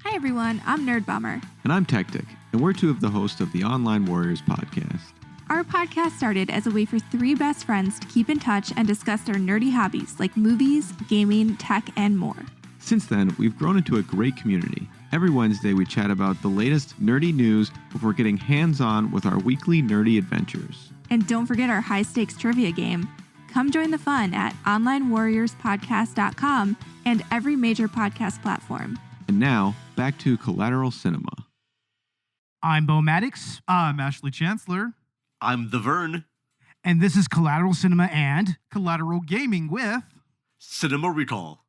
Hi everyone, I'm Nerd Bummer. And I'm Tactic, and we're two of the hosts of the Online Warriors podcast. Our podcast started as a way for three best friends to keep in touch and discuss their nerdy hobbies like movies, gaming, tech, and more. Since then, we've grown into a great community. Every Wednesday, we chat about the latest nerdy news before getting hands-on with our weekly nerdy adventures. And don't forget our high-stakes trivia game. Come join the fun at onlinewarriorspodcast.com and every major podcast platform. And now, back to Collateral Cinema. I'm Bo Maddox. I'm Ashley Chancellor. I'm the Vern. And this is Collateral Cinema and Collateral Gaming with Cinema Recall.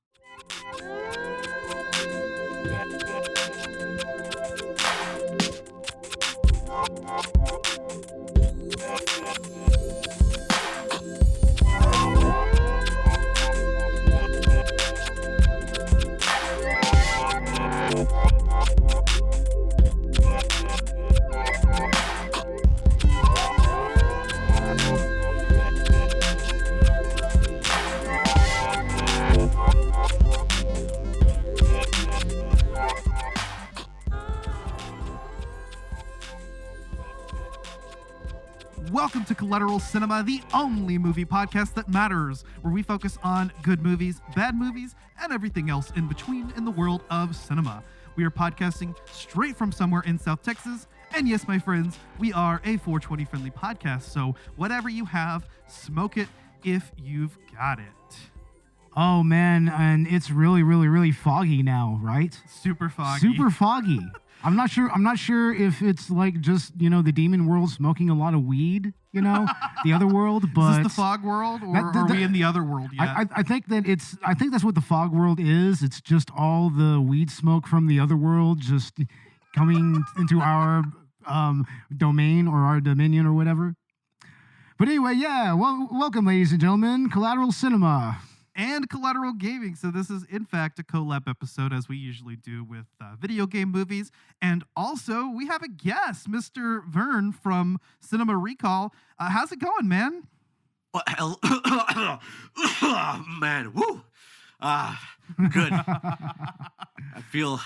Welcome to Collateral Cinema, the only movie podcast that matters, where we focus on good movies, bad movies, and everything else in between in the world of cinema. We are podcasting straight from somewhere in South Texas, and yes, my friends, we are a 420 friendly podcast, so whatever you have, smoke it if you've got it. oh man, and it's really foggy now, right? Super foggy. Super foggy. I'm not sure if it's like just, the demon world smoking a lot of weed, the other world, but Is this the fog world, or are we in the other world yet? I think that's what the fog world is. It's just all the weed smoke from the other world just coming into our domain or our dominion or whatever. But anyway, yeah, welcome, ladies and gentlemen, Collateral Cinema. And Collateral Gaming. So this is, in fact, a collab episode, as we usually do with video game movies. And also, we have a guest, Mr. Vern from Cinema Recall. How's it going, man? Well, man, woo! Good. I feel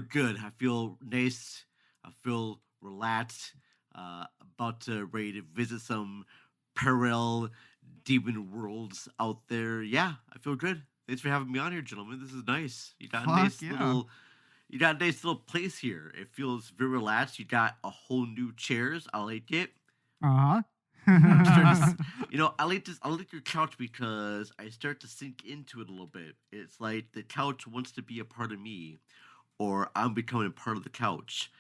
good. I feel nice. I feel relaxed. About to ready to visit some parallel demon worlds out there. Yeah, I feel good. Thanks for having me on here, gentlemen. This is nice. You got a nice little place here. It feels very relaxed. You got a whole new chairs. I like it. Uh-huh. I like your couch because I start to sink into it a little bit. It's like the couch wants to be a part of me, or I'm becoming a part of the couch.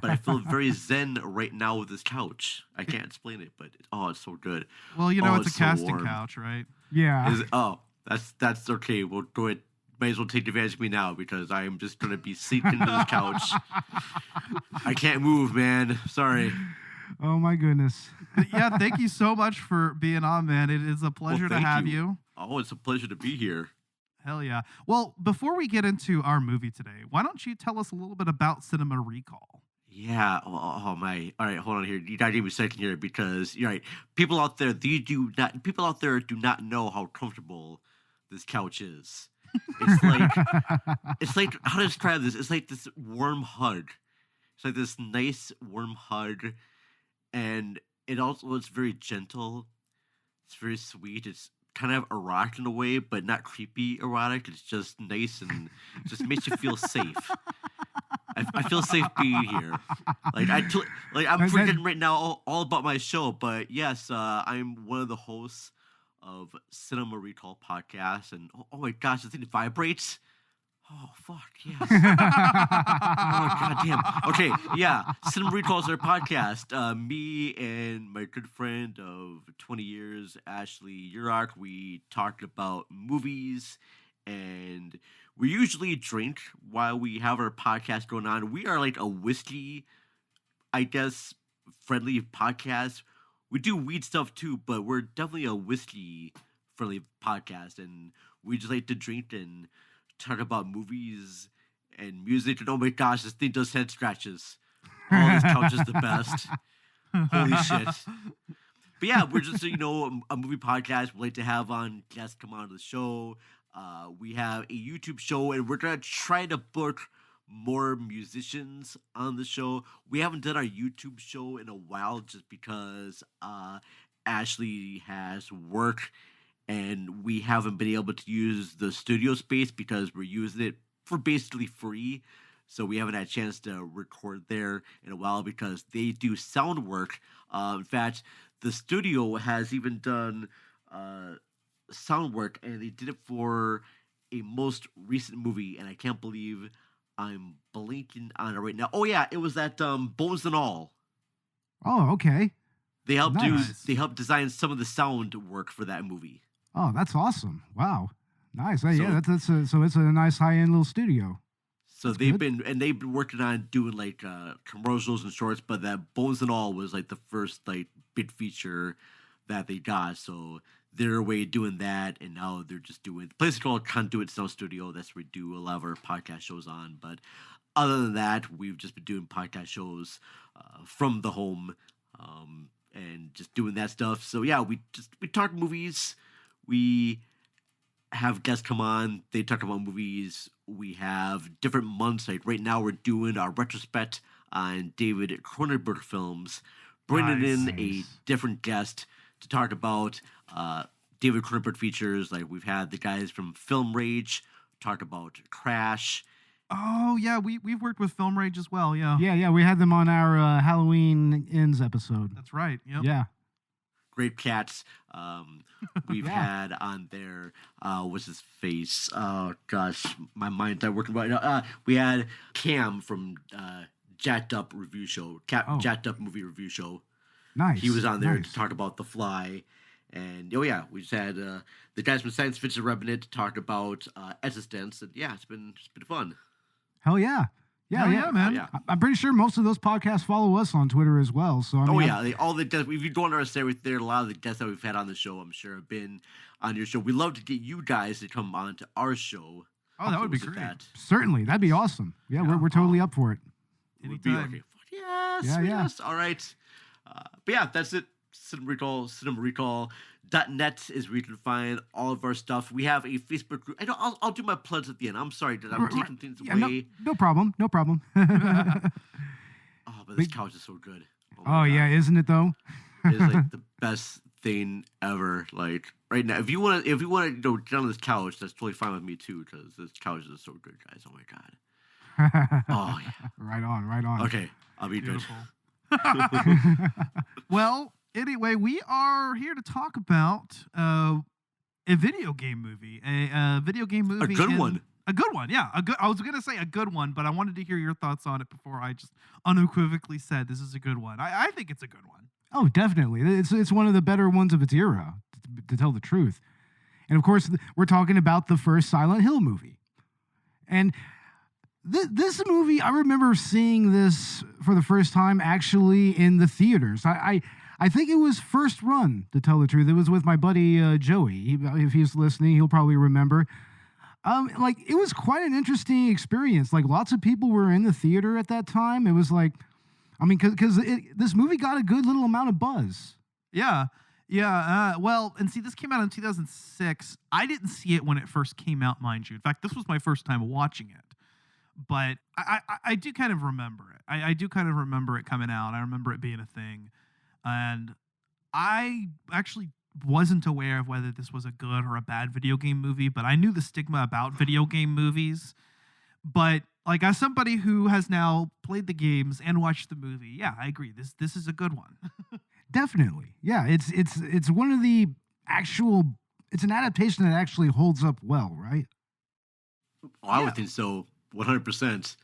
But I feel very zen right now with this couch. I can't explain it, but it's so good. Well, it's a so casting warm. couch, right? Yeah. That's okay. We'll go ahead. May as well take advantage of me now because I am just gonna be sinking into this couch. I can't move, man. Sorry. Oh my goodness. Yeah, thank you so much for being on, man. It is a pleasure to have you. Oh, it's a pleasure to be here. Hell yeah. Well, before we get into our movie today, why don't you tell us a little bit about Cinema Recall? Yeah. Oh my. All right. Hold on here. You gotta give me a second here because you're right. People out there do not know how comfortable this couch is. It's like how to describe this? It's like this warm hug. It's like this nice warm hug, and it's very gentle. It's very sweet. It's kind of erotic in a way, but not creepy erotic. It's just nice and just makes you feel safe. I feel safe being here. I'm forgetting right now all about my show, but yes, I'm one of the hosts of Cinema Recall podcast, and oh my gosh, the thing vibrates. Oh fuck yes. Oh goddamn. Okay, yeah. Cinema Recall is our podcast. Me and my good friend of 20 years, Ashley Urach, we talked about movies, and we usually drink while we have our podcast going on. We are like a whiskey, I guess, friendly podcast. We do weed stuff too, but we're definitely a whiskey friendly podcast, and we just like to drink and talk about movies and music. And oh my gosh, this thing does head scratches. Oh, this couch is the best. Holy shit. But yeah, we're just, a movie podcast. We like to have on guests come on to the show. We have a YouTube show, and we're going to try to book more musicians on the show. We haven't done our YouTube show in a while just because Ashley has work and we haven't been able to use the studio space because we're using it for basically free. So we haven't had a chance to record there in a while because they do sound work. In fact, the studio has even done sound work, and they did it for a most recent movie, and I can't believe I'm blinking on it right now. Oh yeah, it was that Bones and All. Oh, okay. They helped Nice. they helped design some of the sound work for that movie. Oh, that's awesome. Wow. Nice. So- Yeah, so it's a nice high-end little studio. So That's they've good. been working on doing like commercials and shorts, but that Bones and All was like the first like big feature that they got. So they're away doing that, and now they're just doing the place is called Conduit Sound Studio. That's where we do a lot of our podcast shows on. But other than that, we've just been doing podcast shows from the home and just doing that stuff. So yeah, we talk movies. We have guests come on. They talk about movies. We have different months. Like right now, we're doing our retrospect on David Cronenberg films, bringing in a Nice. different guest to talk about David Cronenberg features. Like we've had the guys from Film Rage talk about Crash. Oh yeah, we've worked with Film Rage as well. Yeah, Yeah, we had them on our Halloween Ends episode. that's right. Yep. Yeah. Great Cats. We've Yeah. had on there, what's his face? Oh gosh, my mind's not working right now. We had Cam from Jacked Up Review Show, Oh. Jacked Up Movie Review Show. Nice. He was on there Nice. to talk about The Fly. And oh yeah, we just had the guys from Science Fiction Revenant to talk about Existence. And yeah, it's been fun. Hell yeah. Hell yeah, man. Yeah. I'm pretty sure most of those podcasts follow us on Twitter as well. So I mean, Oh yeah, all the guests. If you go on our site there, a lot of the guests that we've had on the show, I'm sure, have been on your show. We love to get you guys to come on to our show. Oh, that would be With great. that. certainly that'd be awesome. Yeah, Yeah. we're totally up for it. Would be Anytime. okay. Yes, Yeah, yeah. yes. All right. But yeah, that's it. CinemaRecall.net is where you can find all of our stuff. We have a Facebook group. I'll do my plugs at the end. I'm sorry that I'm taking things Yeah, away. no problem. No problem. Oh, but this couch is so good. Oh my yeah, God. isn't it though? It's like the best thing ever. Like right now, if you want to get on this couch, that's totally fine with me too, because this couch is so good, guys. Oh my God. Oh yeah. Right on. Okay, I'll be good. Beautiful. Well, anyway, we are here to talk about a video game movie, a video game movie, good one. a good one, yeah, I was gonna say a good one, but I wanted to hear your thoughts on it before I just unequivocally said this is a good one. I think it's a good one. Oh, definitely. It's one of the better ones of its era, to tell the truth. And of course, we're talking about the first Silent Hill movie. And this movie, I remember seeing this for the first time actually in the theaters. I think it was first run, to tell the truth. It was with my buddy Joey. If he's listening, he'll probably remember. Like it was quite an interesting experience. Like lots of people were in the theater at that time. It was like, I mean, because this movie got a good little amount of buzz. Yeah. Well, and see, this came out in 2006. I didn't see it when it first came out, mind you. In fact, this was my first time watching it. But I do kind of remember it. I do kind of remember it coming out. I remember it being a thing. And I actually wasn't aware of whether this was a good or a bad video game movie, but I knew the stigma about video game movies. But like as somebody who has now played the games and watched the movie, yeah, I agree. This is a good one. Definitely. Yeah, it's one of the actual, it's an adaptation that actually holds up well, right? Oh, I would think so, 100%.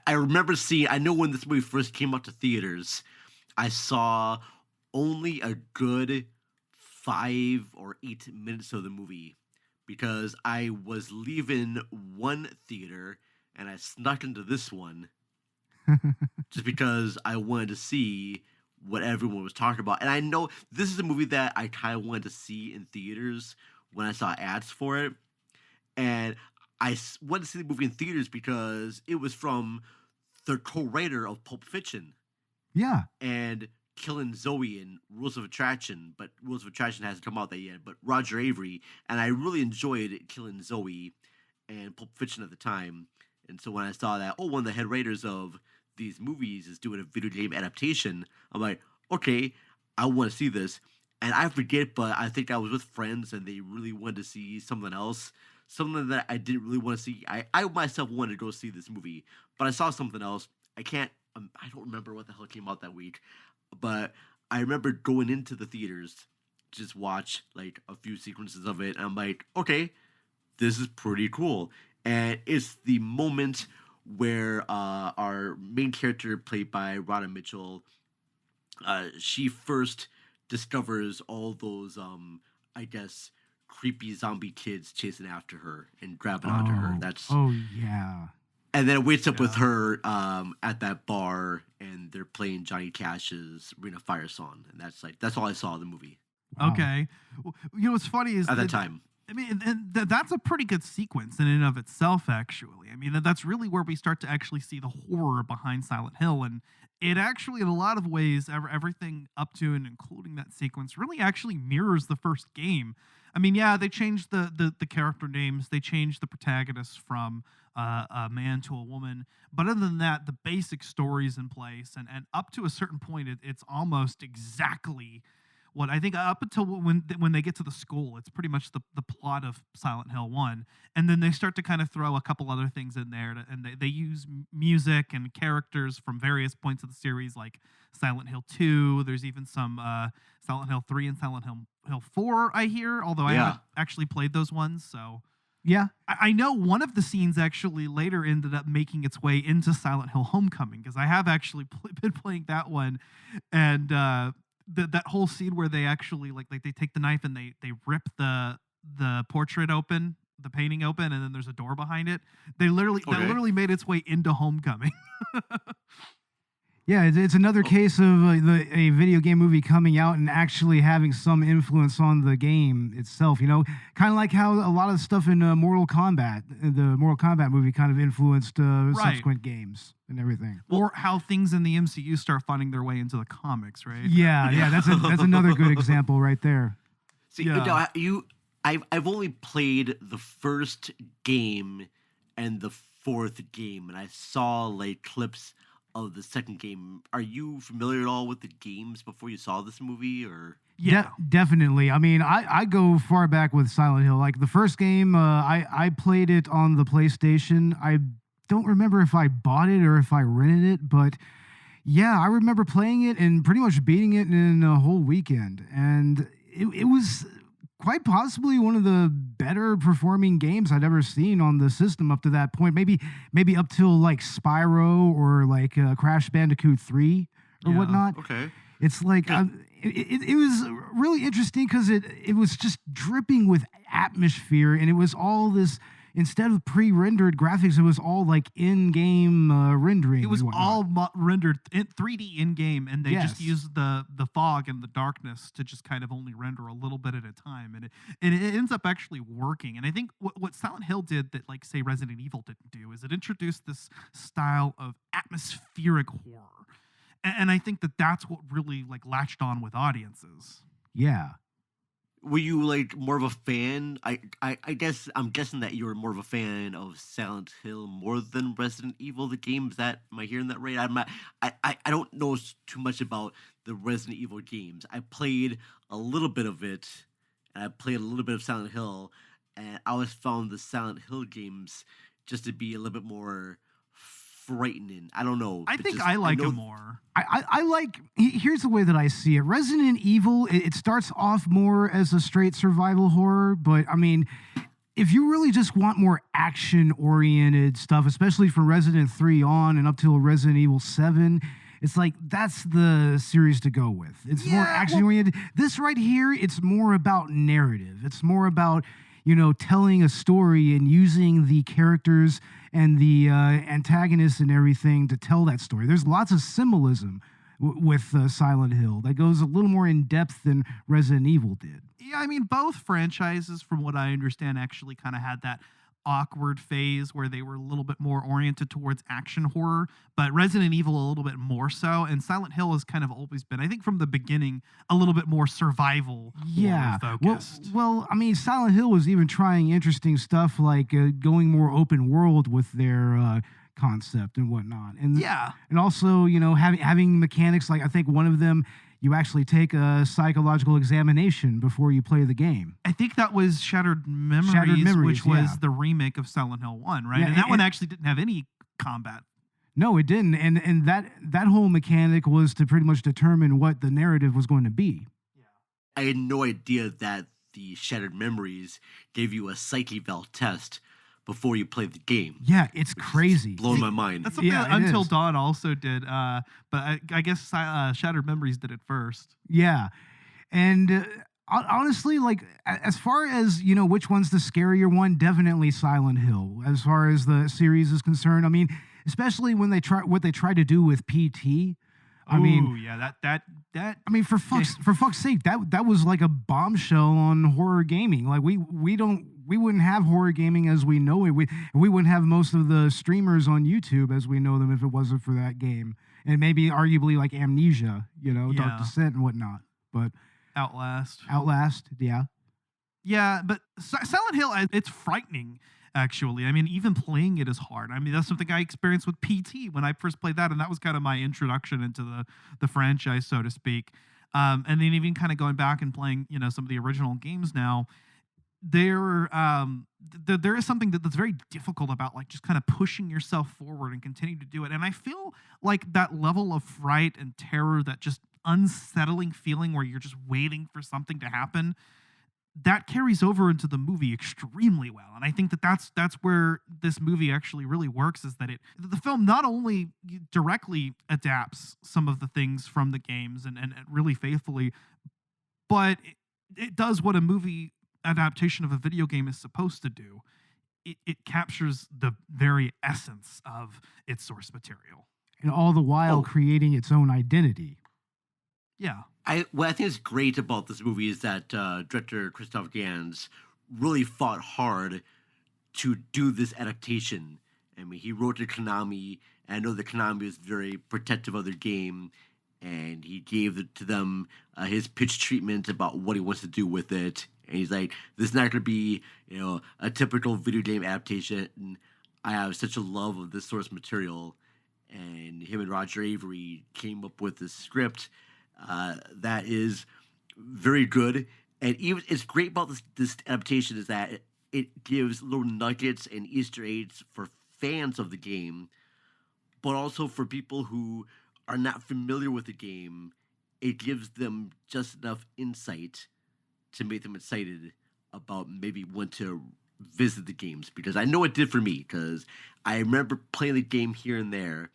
I remember I know when this movie first came out to theaters, I saw only a good 5 or 8 minutes of the movie because I was leaving one theater and I snuck into this one just because I wanted to see what everyone was talking about. And I know this is a movie that I kind of wanted to see in theaters when I saw ads for it. And I wanted to see the movie in theaters because it was from the co-writer of Pulp Fiction Yeah. and Killing Zoe and Rules of Attraction, but Rules of Attraction hasn't come out that yet, but Roger Avery, and I really enjoyed Killing Zoe and Pulp Fiction at the time, And so when I saw that, one of the head writers of these movies is doing a video game adaptation, I'm like, okay, I want to see this. And I forget, but I think I was with friends and they really wanted to see something else, something that I didn't really want to see. I myself wanted to go see this movie, but I saw something else. I don't remember what the hell came out that week, but I remember going into the theaters, just watch like a few sequences of it, and I'm like, okay, this is pretty cool. And it's the moment where our main character, played by Rhoda Mitchell, she first discovers all those, I guess, creepy zombie kids chasing after her and grabbing onto her. Yeah. And then it wakes up with her at that bar, and they're playing Johnny Cash's Ring of Fire song, and that's all I saw in the movie. Wow. Okay. What's funny is at that time. I mean, that's a pretty good sequence in and of itself, actually. I mean, that's really where we start to actually see the horror behind Silent Hill. And it actually, in a lot of ways, everything up to and including that sequence really actually mirrors the first game. I mean, yeah, they changed the character names. They changed the protagonists from a man to a woman. But other than that, the basic story's in place. And up to a certain point, it's almost exactly what I think, up until when they get to the school, it's pretty much the plot of Silent Hill 1. And then they start to kind of throw a couple other things in there. And they use music and characters from various points of the series, like Silent Hill 2. There's even some Silent Hill 3 and Silent Hill 4, I hear, although I haven't actually played those ones. So Yeah. I know one of the scenes actually later ended up making its way into Silent Hill Homecoming, because I have actually been playing that one. And that whole scene where they actually like they take the knife and they rip the portrait open, the painting open, and then there's a door behind it. That literally made its way into Homecoming. Yeah, it's another case of a video game movie coming out and actually having some influence on the game itself. You know, kind of like how a lot of stuff in Mortal Kombat, the Mortal Kombat movie, kind of influenced subsequent games and everything. Or how things in the MCU start finding their way into the comics, right? Yeah, that's another good example right there. See, I've only played the first game and the fourth game, and I saw like clips of the second game. Are you familiar at all with the games before you saw this movie, or? Yeah, definitely. I mean, I go far back with Silent Hill. Like the first game, I played it on the PlayStation. I don't remember if I bought it or if I rented it, but yeah, I remember playing it and pretty much beating it in a whole weekend. And it was quite possibly one of the better performing games I'd ever seen on the system up to that point. Maybe up till like Spyro or like Crash Bandicoot 3 or whatnot. Okay. It's like it was really interesting because it was just dripping with atmosphere, and it was all this. Instead of pre-rendered graphics, it was all like in-game rendering. It was all rendered in 3D in-game, and they just used the fog and the darkness to just kind of only render a little bit at a time, and it ends up actually working. And I think what Silent Hill did that, like, say, Resident Evil didn't do is it introduced this style of atmospheric horror, and I think that's what really like latched on with audiences. Yeah. Were you like more of a fan? I guess I'm guessing that you were more of a fan of Silent Hill more than Resident Evil, the games. Am I hearing that right? I don't know too much about the Resident Evil games. I played a little bit of it, and I played a little bit of Silent Hill, and I always found the Silent Hill games just to be a little bit more frightening. I don't know. I think I like them more. I like, here's the way that I see it. Resident Evil, it starts off more as a straight survival horror, but I mean, if you really just want more action-oriented stuff, especially from Resident 3 on and up till Resident Evil 7, it's like, that's the series to go with. It's more action-oriented. This right here, it's more about narrative. It's more about, telling a story and using the characters and the antagonists and everything to tell that story. There's lots of symbolism with Silent Hill that goes a little more in depth than Resident Evil did. Yeah, I mean, both franchises, from what I understand, actually kind of had that awkward phase where they were a little bit more oriented towards action horror, but Resident Evil a little bit more so, and Silent Hill has kind of always been, I think from the beginning, a little bit more survival Yeah. horror focused. Well, I mean, Silent Hill was even trying interesting stuff like going more open world with their concept and whatnot. And yeah. and also, having mechanics like I think one of them, you actually take a psychological examination before you play the game. I think that was Shattered Memories, which was yeah. the remake of Silent Hill 1, right? Yeah, and that one actually didn't have any combat. No, it didn't. And that whole mechanic was to pretty much determine what the narrative was going to be. I had no idea that the Shattered Memories gave you a psych eval test before you play the game. Yeah, it's crazy. Blowing my mind. That's something Yeah, that it Until is. Dawn also did, but I guess Shattered Memories did it first. Yeah. And honestly, like as far as, which one's the scarier one, definitely Silent Hill as far as the series is concerned. I mean, especially when they try to do with PT. I mean, yeah, that. I mean, for fuck's sake, that was like a bombshell on horror gaming. Like we wouldn't have horror gaming as we know it. We wouldn't have most of the streamers on YouTube as we know them if it wasn't for that game. And maybe arguably like Amnesia, Dark Descent and whatnot. But Outlast, yeah. Yeah, but Silent Hill, it's frightening. Actually, I mean, even playing it is hard. I mean, that's something I experienced with PT when I first played that, and that was kind of my introduction into the franchise, so to speak. And then even kind of going back and playing, some of the original games now, there is something that's very difficult about like just kind of pushing yourself forward and continuing to do it. And I feel like that level of fright and terror, that just unsettling feeling where you're just waiting for something to happen, that carries over into the movie extremely well. And I think that's where this movie actually really works, is that the film not only directly adapts some of the things from the games and really faithfully, but it does what a movie adaptation of a video game is supposed to do. It captures the very essence of its source material. And all the while creating its own identity. Yeah. What I think is great about this movie is that director Christophe Gans really fought hard to do this adaptation. I mean, he wrote to Konami, and I know that Konami was very protective of their game, and he gave to them his pitch treatment about what he wants to do with it. And he's like, this is not going to be, a typical video game adaptation. I have such a love of this source material. And him and Roger Avery came up with this script that is very good. And even it's great about this adaptation is that it gives little nuggets and Easter eggs for fans of the game, but also for people who are not familiar with the game. It gives them just enough insight to make them excited about maybe want to visit the games, because I know it did for me, because I remember playing the game here and there,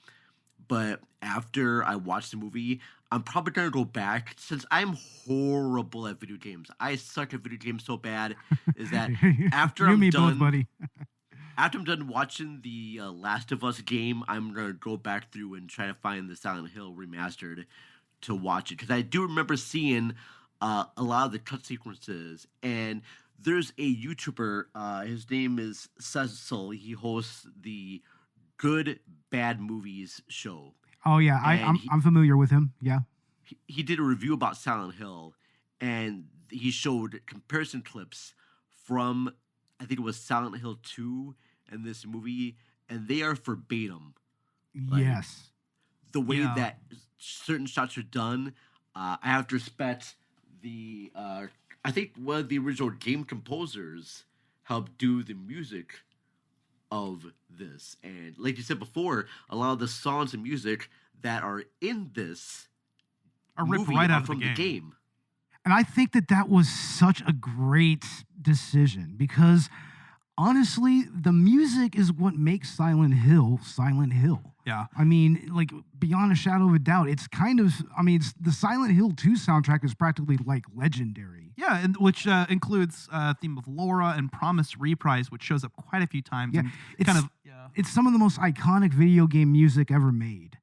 but after I watched the movie, I'm probably going to go back, since I'm horrible at video games. I suck at video games so bad, is that after you I'm me done, both, buddy. after I'm done watching the Last of Us game, I'm going to go back through and try to find the Silent Hill remastered to watch it, because I do remember seeing a lot of the cut sequences. And there's a YouTuber, his name is Cecil. He hosts the Good Bad Movies show. Oh yeah, I'm familiar with him. Yeah. He did a review about Silent Hill, and he showed comparison clips from, I think it was Silent Hill 2 and this movie, and they are verbatim. Yes. The way that certain shots are done, I have to respect I think one of the original game composers helped do the music of this. And like you said before, a lot of the songs and music that are in this are ripped movie right are out of from the game. And I think that was such a great decision, because honestly, the music is what makes Silent Hill Silent Hill. Yeah. I mean, like, beyond a shadow of a doubt, it's kind of, the Silent Hill 2 soundtrack is practically like legendary. Yeah, and which includes theme of Laura and Promise Reprise, which shows up quite a few times. Yeah, and it's some of the most iconic video game music ever made.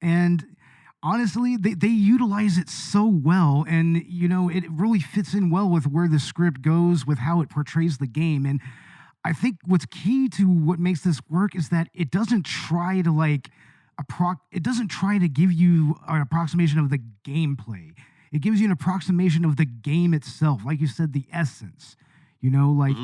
And honestly, they utilize it so well, and, it really fits in well with where the script goes, with how it portrays the game. And I think what's key to what makes this work is that it doesn't try to it doesn't try to give you an approximation of the gameplay. It gives you an approximation of the game itself, like you said, the essence. You know, like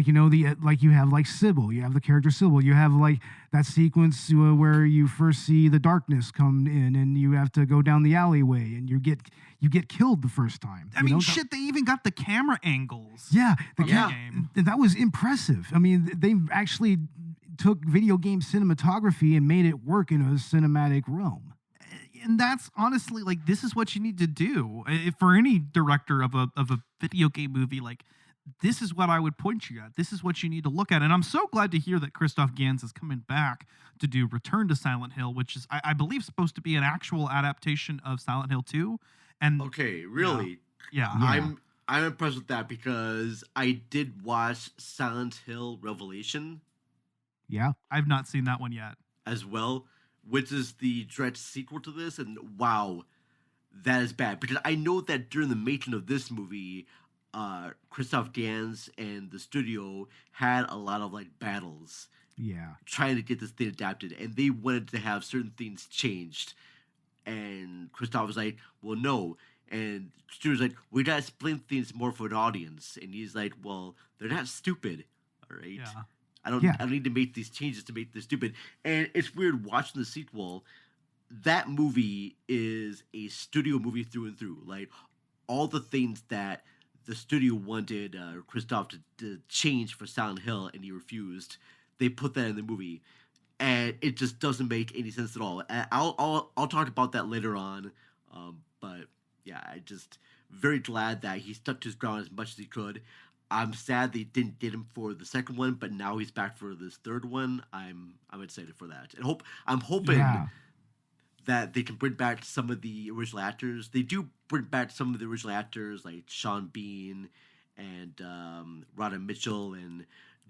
you know like you have like Sybil, you have the character Sybil, you have like that sequence where you first see the darkness come in, and you have to go down the alleyway, and you get killed the first time. I mean, shit, they even got the camera angles. Yeah, game. That was impressive. I mean, they actually took video game cinematography and made it work in a cinematic realm. And that's honestly, like, this is what you need to do for any director of a video game movie. Like, this is what I would point you at. This is what you need to look at. And I'm so glad to hear that Christophe Gans is coming back to do Return to Silent Hill, which is, I believe, supposed to be an actual adaptation of Silent Hill 2. And okay, really? Yeah. I'm impressed with that because I did watch Silent Hill Revelation. Yeah. I've not seen that one yet. As well, which is the direct sequel to this, and wow, that is bad. Because I know that during the making of this movie, Christophe Gans and the studio had a lot of like battles. Yeah. Trying to get this thing adapted, and they wanted to have certain things changed. And Christophe was like, well, no. And the studio's like, we gotta explain things more for an audience. And he's like, well, they're not stupid, all right? Yeah. I don't need to make these changes to make this stupid. And it's weird watching the sequel. That movie is a studio movie through and through. Like, all the things that the studio wanted Christophe to change for Silent Hill, and he refused, they put that in the movie. And it just doesn't make any sense at all. And I'll talk about that later on. But yeah, I just very glad that he stuck to his ground as much as he could. I'm sad they didn't get him for the second one, but now he's back for this third one. I'm excited for that, and I'm hoping that they can bring back some of the original actors. They do bring back some of the original actors like Sean Bean and Rhoda Mitchell and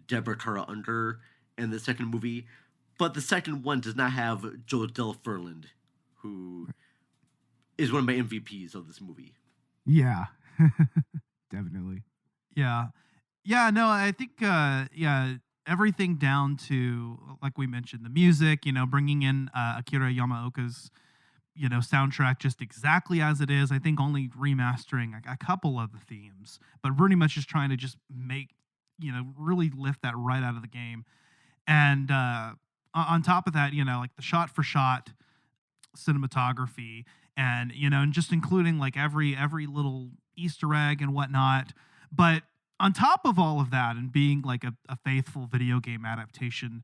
Deborah Kara Unger in the second movie. But the second one does not have Jodelle Ferland, who is one of my MVPs of this movie. Yeah, definitely. Yeah. Yeah, no, I think, everything down to, like we mentioned, the music, bringing in Akira Yamaoka's, soundtrack just exactly as it is. I think only remastering a couple of the themes, but pretty much just trying to just make, really lift that right out of the game. And on top of that, like the shot for shot cinematography and, and just including like every little Easter egg and whatnot. But on top of all of that and being like a faithful video game adaptation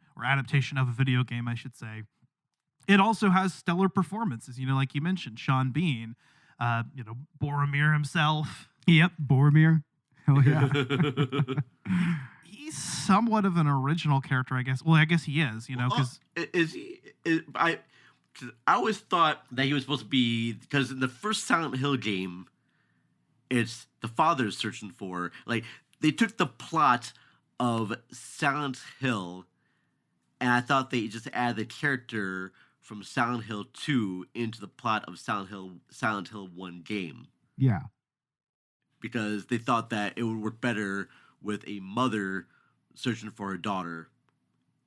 of a video game, I should say, it also has stellar performances, like you mentioned, Sean Bean, Boromir himself. Yep, Boromir. Oh, yeah. He's somewhat of an original character, I guess. Well, I guess he is, because... Is he... I always thought that he was supposed to be... Because in the first Silent Hill game, it's the father's searching for... Like, they took the plot of Silent Hill, and I thought they just added the character from Silent Hill 2 into the plot of Silent Hill 1 game. Yeah. Because they thought that it would work better with a mother searching for her daughter.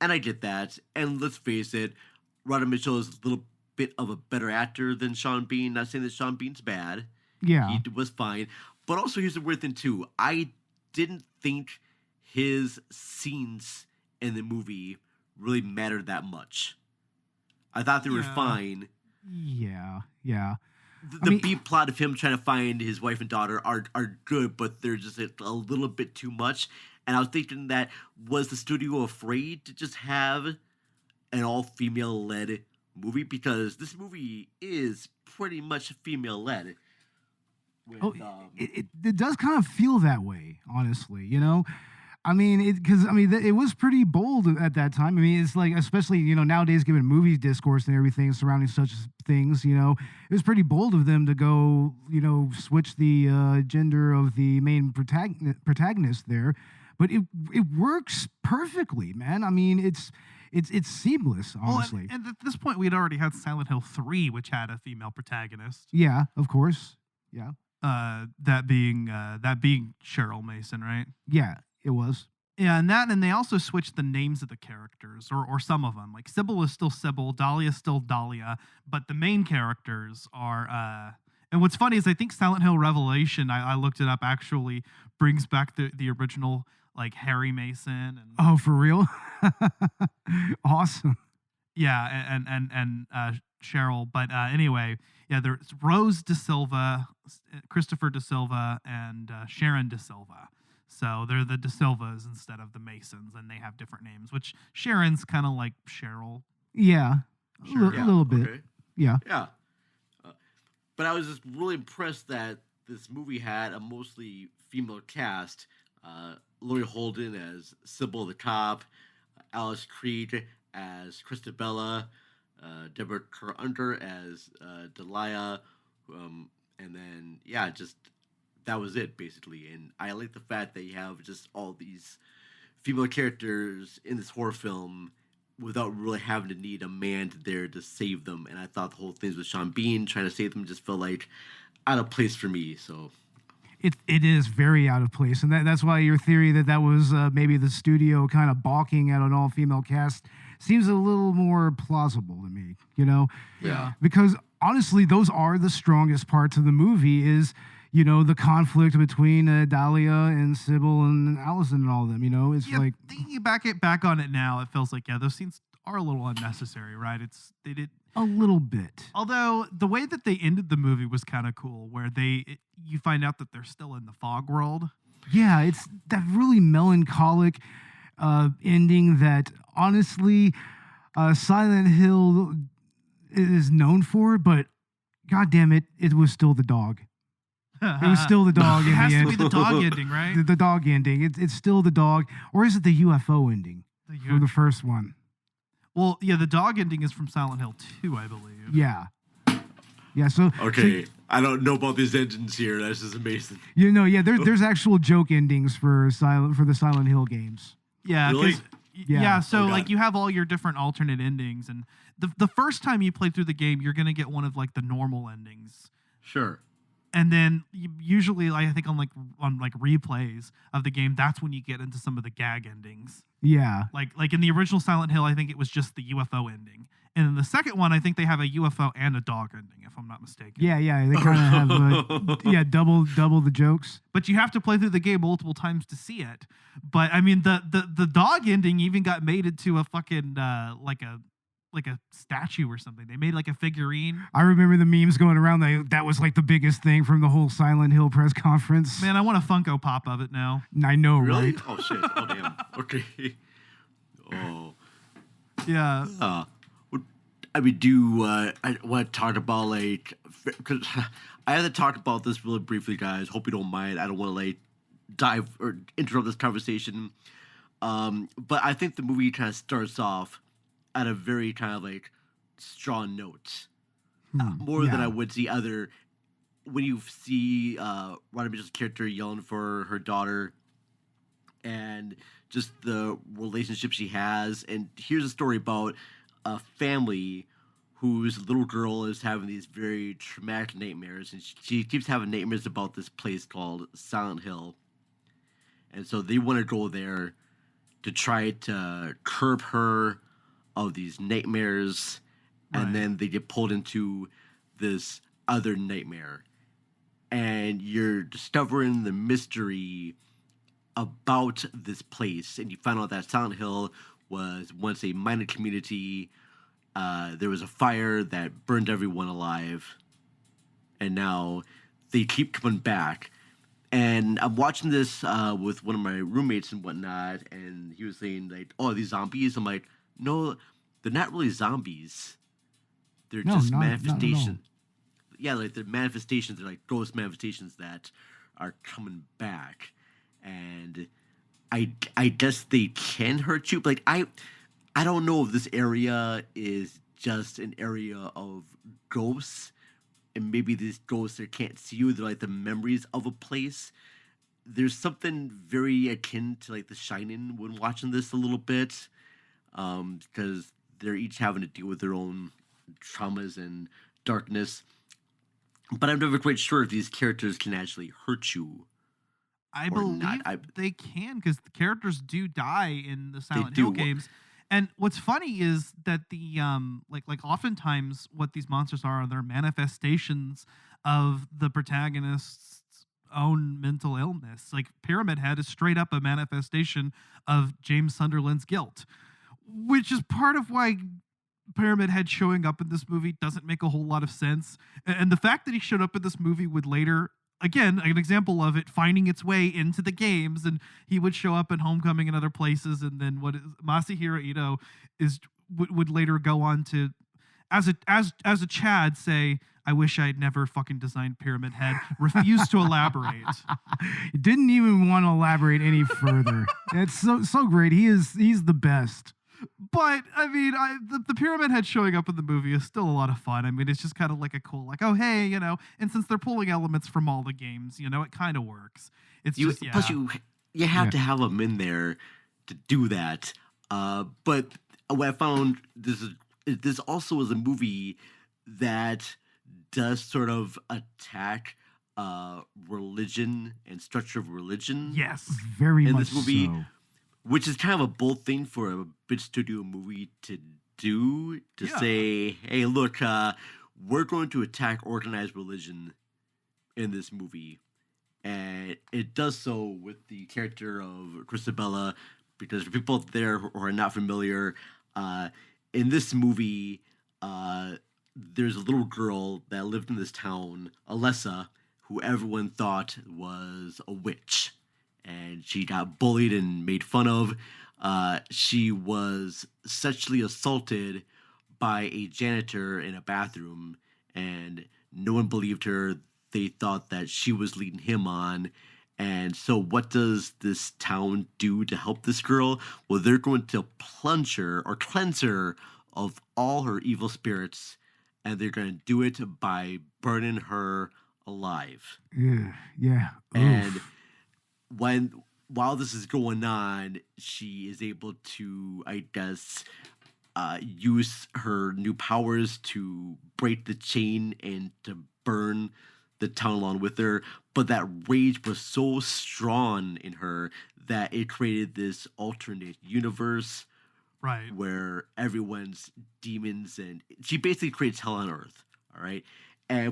And I get that. And let's face it, Rhoda Mitchell is a little bit of a better actor than Sean Bean. Not saying that Sean Bean's bad. Yeah. He was fine. But also, here's the weird thing, too. I didn't think his scenes in the movie really mattered that much. I thought they were fine. Yeah. The B plot of him trying to find his wife and daughter are good, but they're just a little bit too much. And I was thinking that, was the studio afraid to just have an all-female led movie? Because this movie is pretty much female-led. It does kind of feel that way, honestly, I mean, it was pretty bold at that time. I mean, it's like, especially, nowadays, given movie discourse and everything surrounding such things, it was pretty bold of them to go, switch the gender of the main protagonist there. But it works perfectly, man. I mean, it's seamless, honestly. Well, and at this point, we'd already had Silent Hill 3, which had a female protagonist. Yeah, of course. Yeah. That being Cheryl Mason, right? Yeah, it was. Yeah, and they also switched the names of the characters, or some of them. Like Sybil is still Sybil, Dahlia is still Dahlia, but the main characters are. And what's funny is I think Silent Hill Revelation, I looked it up, actually brings back the original like Harry Mason and Oh, for real? Awesome. yeah, and Cheryl. But anyway, yeah, there's Rose De Silva, Christopher De Silva, and Sharon De Silva. So they're the De Silvas instead of the Masons, and they have different names. Which Sharon's kind of like Cheryl. Yeah, Sure. a little bit. Okay. Yeah. Yeah. But I was just really impressed that this movie had a mostly female cast. Laurie Holden as Sybil the cop, Alice Creed as Christabella, Deborah Kerr Under as Delia, and then yeah, just that was it basically. And I like the fact that you have just all these female characters in this horror film without really having to need a man there to save them. And I thought the whole thing with Sean Bean trying to save them just felt like out of place for me. So It is very out of place, and that's why your theory that was maybe the studio kind of balking at an all-female cast seems a little more plausible to me, you know? Yeah. Because honestly, those are the strongest parts of the movie is, you know, the conflict between Dahlia and Sybil and Allison and all of them, you know? It's Yeah, like... thinking back on it now, it feels like, yeah, those scenes are a little unnecessary, right? They did... A little bit. Although the way that they ended the movie was kind of cool, where you find out that they're still in the fog world. Yeah, it's that really melancholic ending that honestly Silent Hill is known for, but God damn it, it was still the dog. It was still the dog It in has the to end. be the dog ending, right? The dog ending. It's still the dog, or is it the UFO ending from the first one? Well, yeah, the dog ending is from Silent Hill 2, I believe. Yeah. Yeah, so okay, I don't know about these engines here. That's just amazing. you know, yeah, there's actual joke endings for the Silent Hill games. Yeah, Really? 'cause- Yeah. yeah. So Oh, God. like you have all your different alternate endings, and the first time you play through the game, you're gonna get one of like the normal endings, Sure. and then usually, like, I think on replays of the game, that's when you get into some of the gag endings. Yeah. Like in the original Silent Hill, I think it was just the UFO ending, and in the second one, I think they have a UFO and a dog ending, if I'm not mistaken. Yeah, they kind of have double the jokes. But you have to play through the game multiple times to see it. But I mean, the dog ending even got made into a fucking like a statue or something. They made like a figurine. I remember the memes going around that was like the biggest thing from the whole Silent Hill press conference. Man, I want a Funko Pop of it now. I know, Really? right? Oh shit. Oh damn. Okay. Oh. Yeah. I want to talk about because I had to talk about this really briefly, guys. Hope you don't mind. I don't want to dive or interrupt this conversation. But I think the movie kind of starts off at a very kind of strong note, more than I would see other. When you see Ronnie Mitchell's character yelling for her daughter, and just the relationship she has. And here's a story about a family whose little girl is having these very traumatic nightmares, and she keeps having nightmares about this place called Silent Hill. And so they want to go there to try to curb her of these nightmares, and then they get pulled into this other nightmare. And you're discovering the mystery about this place, and you find out that Silent Hill was once a mining community. There was a fire that burned everyone alive, and now they keep coming back. And I'm watching this with one of my roommates and whatnot, and he was saying "Oh, these zombies?" I'm like, "No, they're not really zombies. They're just manifestations." Yeah, they're manifestations. They're like ghost manifestations that are coming back, and I guess they can hurt you. But I don't know if this area is just an area of ghosts, and maybe these ghosts can't see you. They're like the memories of a place. There's something very akin to The Shining when watching this a little bit, because they're each having to deal with their own traumas and darkness. But I'm never quite sure if these characters can actually hurt you. I or believe not. they can, because the characters do die in the Silent do. Hill games. And what's funny is that the like oftentimes what these monsters are, they're manifestations of the protagonist's own mental illness. Like Pyramid Head is straight up a manifestation of James Sunderland's guilt, which is part of why Pyramid Head showing up in this movie doesn't make a whole lot of sense. And the fact that he showed up in this movie would later, again, an example of it finding its way into the games, and he would show up in Homecoming and other places, and then Masahiro Ito would later go on to, as a Chad, say, I wish I'd never fucking designed Pyramid Head. Refuse to elaborate. Didn't even want to elaborate any further. It's so great. He's the best. But I mean, the Pyramid Head showing up in the movie is still a lot of fun. I mean, it's just kind of like a cool, like, oh hey, and since they're pulling elements from all the games, it kind of works. It's just Plus, you have to have them in there to do that. But what I found, this also is a movie that does sort of attack religion and structure of religion. Yes, very in much this movie. so. Which is kind of a bold thing for a big studio movie to do, to say, hey, look, we're going to attack organized religion in this movie. And it does so with the character of Christabella, because for people there who are not familiar, in this movie, there's a little girl that lived in this town, Alessa, who everyone thought was a witch. And she got bullied and made fun of. She was sexually assaulted by a janitor in a bathroom, and no one believed her. They thought that she was leading him on. And so what does this town do to help this girl? Well, they're going to plunge her or cleanse her of all her evil spirits, and they're going to do it by burning her alive. Yeah. And while this is going on, she is able to, I guess, use her new powers to break the chain and to burn the town along with her. But that rage was so strong in her that it created this alternate universe, right, where everyone's demons, and she basically creates hell on earth. All right,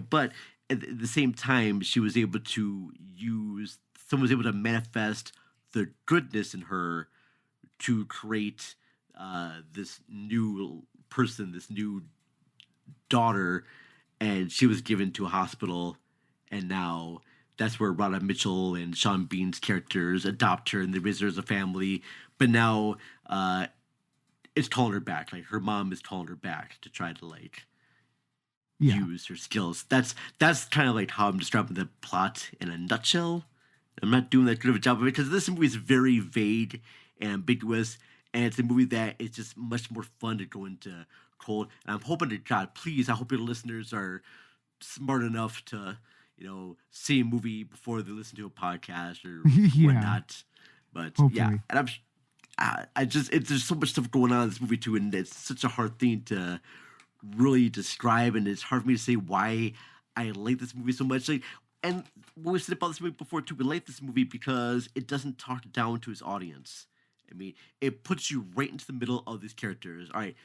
but at the same time, she was able to someone was able to manifest the goodness in her to create this new person, this new daughter, and she was given to a hospital, and now that's where Rhoda Mitchell and Sean Bean's characters adopt her and they raise her as a family. But now it's calling her back. Like her mom is calling her back to try to use her skills. That's kind of like how I'm describing the plot in a nutshell. I'm not doing that good of a job of it because this movie is very vague and ambiguous, and it's a movie that is just much more fun to go into cold. And I'm hoping to God, please, I hope your listeners are smart enough to, see a movie before they listen to a podcast or whatnot. But hopefully. And there's so much stuff going on in this movie too, and it's such a hard thing to really describe, and it's hard for me to say why I like this movie so much. And we said about this movie before too, we like this movie because it doesn't talk down to its audience. I mean, it puts you right into the middle of these characters. All right,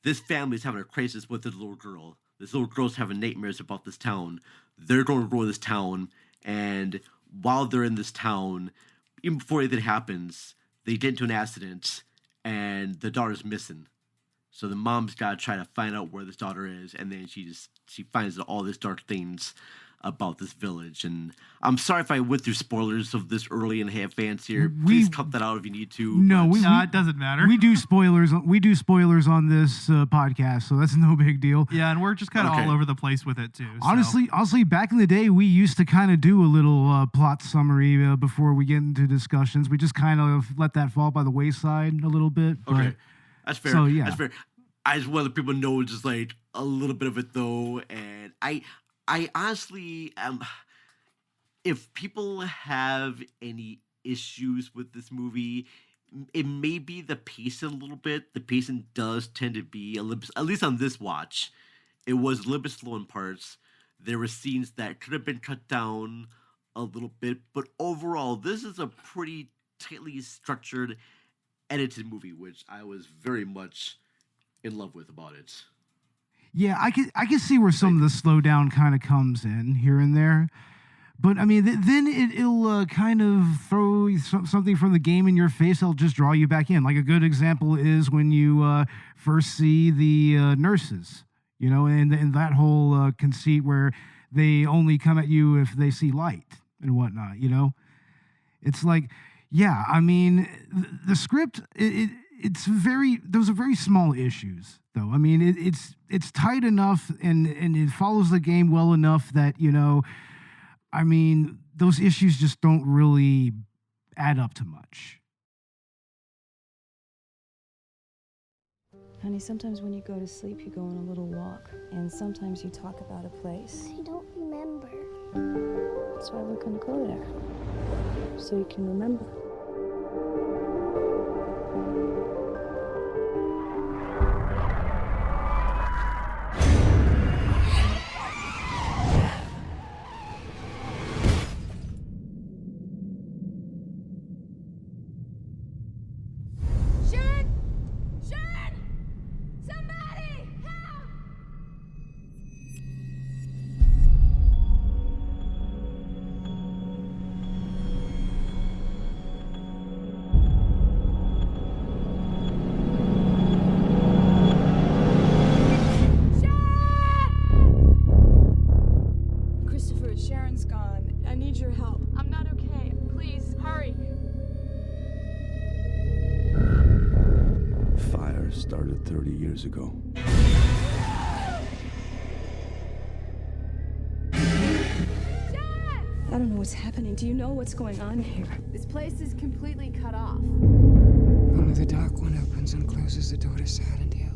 this family is having a crisis with this little girl. This little girl's having nightmares about this town. They're going to go to this town, and while they're in this town, even before anything happens, they get into an accident, and the daughter's missing. So the mom's got to try to find out where this daughter is, and then she finds out all these dark things about this village. And I'm sorry if I went through spoilers of this early in advance here. Please cut that out if you need to. No, it doesn't matter. We do spoilers. We do spoilers on this podcast, so that's no big deal. Yeah, and we're just kind of all over the place with it too. Honestly, back in the day, we used to kind of do a little plot summary before we get into discussions. We just kind of let that fall by the wayside a little bit. Okay, that's fair. So yeah, that's fair. I just want people to know just like a little bit of it though, and I honestly, if people have any issues with this movie, it may be the pacing a little bit. The pacing does tend to be a little, at least on this watch, it was a little bit slow in parts. There were scenes that could have been cut down a little bit, but overall, this is a pretty tightly structured, edited movie, which I was very much in love with about it. Yeah, I can see where some of the slowdown kind of comes in here and there. But I mean, then it'll kind of throw something from the game in your face. It'll just draw you back in. Like a good example is when you first see the nurses, you know, and that whole conceit where they only come at you if they see light and whatnot. You know, it's like, yeah, I mean, the script it's very, those are very small issues though. I mean, it's tight enough and it follows the game well enough that, you know, I mean, those issues just don't really add up to much. Honey, sometimes when you go to sleep, you go on a little walk, and sometimes you talk about a place. I don't remember. That's why we're gonna go there, so you can remember. Christopher, Sharon's gone. I need your help. I'm not okay. Please, hurry. Fire started 30 years ago. I don't know what's happening. Do you know what's going on here? This place is completely cut off. Only the dark one opens and closes the door to Silent Hill.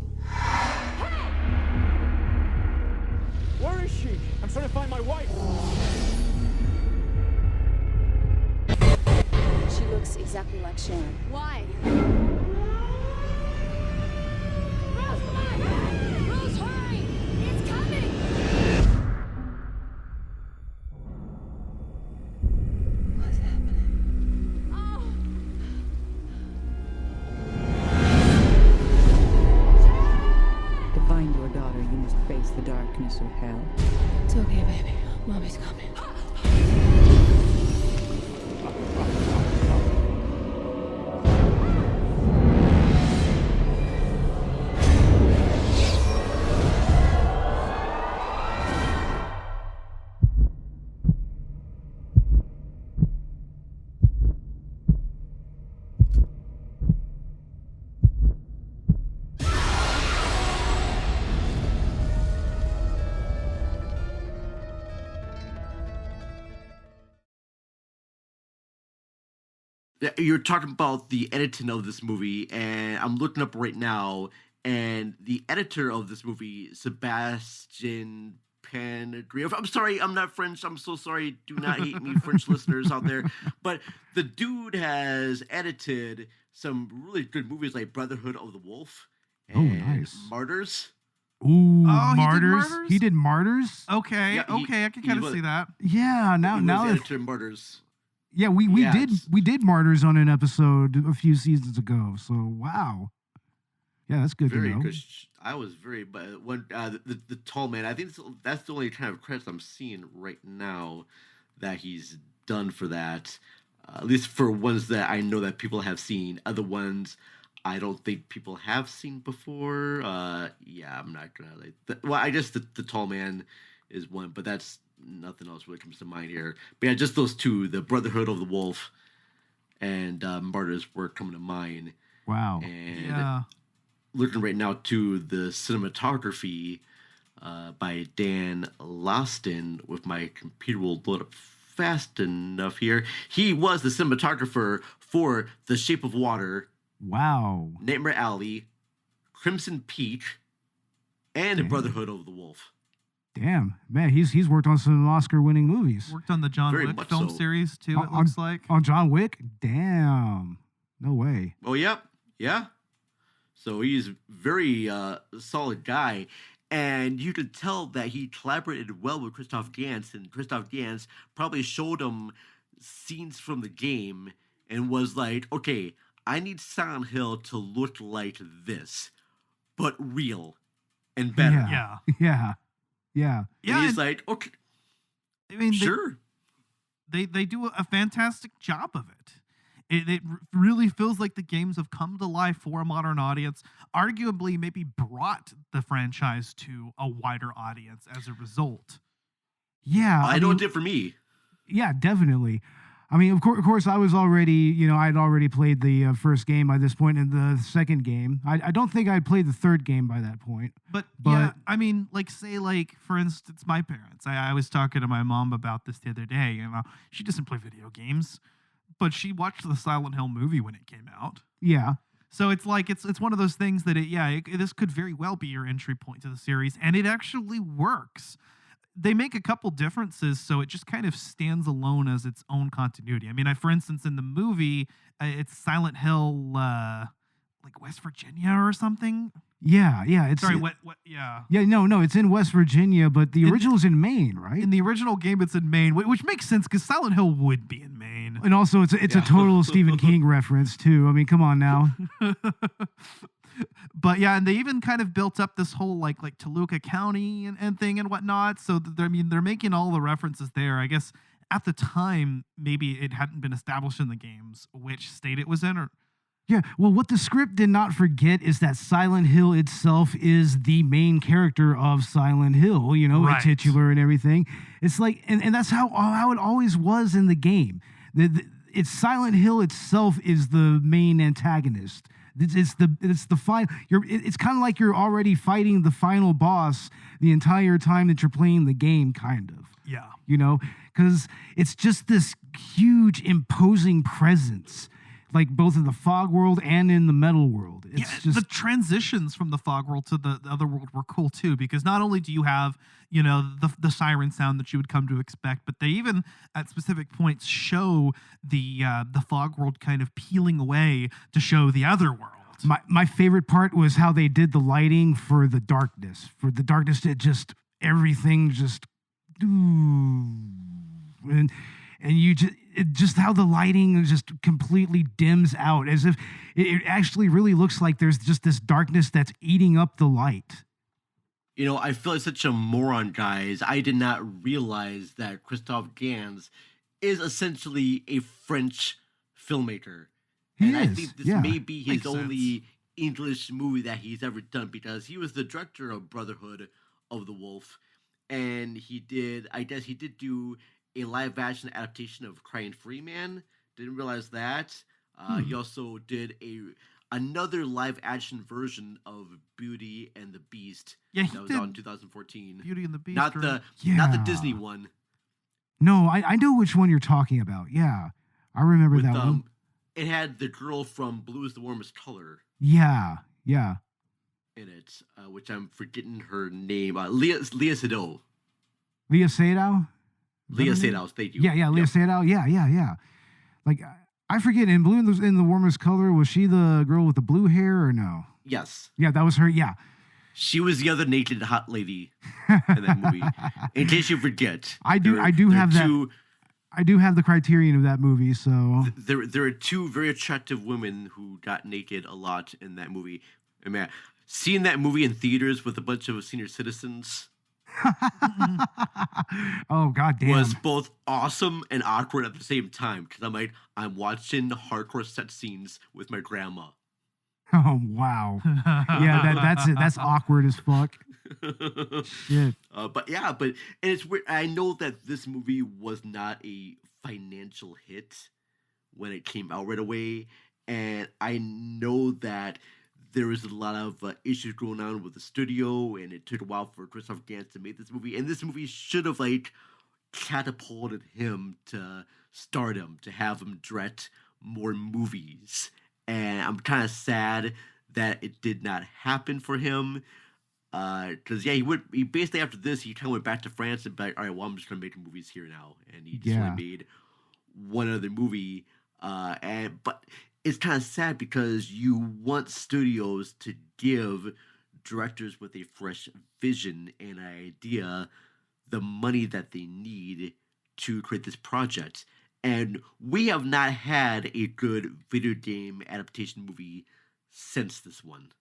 Where is she? I'm trying to find my wife. She looks exactly like Sharon. Why? Rose, come on! Rose, hurry! It's coming! What's happening? Oh! To find your daughter, you must face the darkness of hell. It's okay, baby. Mommy's coming. You're talking about the editing of this movie, and I'm looking up right now, and the editor of this movie, Sebastian Panagrief. I'm sorry, I'm not French. I'm so sorry. Do not hate me, French listeners out there. But the dude has edited some really good movies like Brotherhood of the Wolf and nice. Martyrs. Ooh, Oh, Martyrs. Martyrs? He did Martyrs. Okay, Yeah, okay, I can kind of see that. Yeah, now He was now the if, editor of Martyrs. yeah, we Yeah, did Martyrs on an episode a few seasons ago. So wow, yeah, that's good Very to know. good. I was very, but when the tall man, I think that's the only kind of credits I'm seeing right now that he's done for that. At least for ones that I know that people have seen. Other ones, I don't think people have seen before. Yeah, I'm not gonna well, I guess the tall man is one, but that's nothing else really comes to mind here. But yeah, just those two, the Brotherhood of the Wolf and Martyrs, were coming to mind. Wow. And Yeah. looking right now to the cinematography by Dan Loston, with my computer will load up fast enough here. He was the cinematographer for The Shape of Water, Wow. Nightmare Alley, Crimson Peak, and Damn. Brotherhood of the Wolf. Damn, man, he's worked on some Oscar-winning movies. Worked on the John Very Wick much film so. series too. It On- looks like. On John Wick. Damn, no way. Oh, yep. Yeah. So he's very solid guy. And you could tell that he collaborated well with Christophe Gans, and Christophe Gans probably showed him scenes from the game and was like, okay, I need Silent Hill to look like this, but real and better. Yeah. And he's like, okay, I mean, sure. They do a fantastic job of it. It really feels like the games have come to life for a modern audience, arguably maybe brought the franchise to a wider audience as a result. Yeah. I know it did for me. Yeah, definitely. I mean, of course, I was already, I'd already played the first game by this point, and the second game. I don't think I'd played the third game by that point. But yeah, I mean, for instance, my parents. I was talking to my mom about this the other day, and she doesn't play video games, but she watched the Silent Hill movie when it came out. Yeah. So it's like it's one of those things that this could very well be your entry point to the series, and it actually works. They make a couple differences, so it just kind of stands alone as its own continuity. I mean, for instance, in the movie, it's Silent Hill, like West Virginia or something. Yeah. No, it's in West Virginia, but the original's in Maine, right? In the original game, it's in Maine, which makes sense because Silent Hill would be in Maine. And also, it's a total Stephen King reference too. I mean, come on now. But yeah, and they even kind of built up this whole like Toluca County and thing and whatnot. So they're making all the references there. I guess at the time, maybe it hadn't been established in the games which state it was in, or. Yeah, well, what the script did not forget is that Silent Hill itself is the main character of Silent Hill, Right. titular and everything. It's like, and that's how it always was in the game. It's Silent Hill itself is the main antagonist. It's the final. It's kind of like you're already fighting the final boss the entire time that you're playing the game, kind of. Yeah. Because it's just this huge, imposing presence. Like both in the fog world and in the metal world. The transitions from the fog world to the other world were cool too, because not only do you have, the siren sound that you would come to expect, but they even at specific points show the fog world kind of peeling away to show the other world. My favorite part was how they did the lighting for the darkness. For the darkness, everything just and you just how the lighting just completely dims out, as if it actually really looks like there's just this darkness that's eating up the light. I feel like such a moron, guys. I did not realize that Christophe Gans is essentially a French filmmaker. I think this may be his only English movie that he's ever done, because he was the director of Brotherhood of the Wolf, and he did do a live-action adaptation of Crying Free Man. Didn't realize that. He also did another live-action version of Beauty and the Beast. Yeah, that was out in 2014. Beauty and the Beast, not the Disney one. No, I know which one you're talking about. Yeah, I remember that one. It had the girl from Blue is the Warmest Color. Yeah. In it, which I'm forgetting her name. Leah Seydoux. Leah Seydoux? Leah Seydoux, thank you. Yeah, Leah Seydoux. Yeah. Like, I forget, in Blue in the Warmest Color, was she the girl with the blue hair or no? Yes. Yeah, that was her, yeah. She was the other naked hot lady in that movie. In case you forget. I do have the criterion of that movie, so. There are two very attractive women who got naked a lot in that movie. I mean, seeing that movie in theaters with a bunch of senior citizens... Oh, goddamn. Was both awesome and awkward at the same time, because I'm watching hardcore set scenes with my grandma. Oh, wow. Yeah, that's it. That's awkward as fuck. Shit. But it's weird. I know that this movie was not a financial hit when it came out right away, and I know that there was a lot of issues going on with the studio, and it took a while for Christophe Gans to make this movie. And this movie should have catapulted him to stardom, to have him direct more movies. And I'm kind of sad that it did not happen for him. Because he basically after this he kind of went back to France and be like, all right, well, I'm just gonna make movies here now. And he just only made one other movie. But it's kind of sad because you want studios to give directors with a fresh vision and idea the money that they need to create this project. And we have not had a good video game adaptation movie since this one.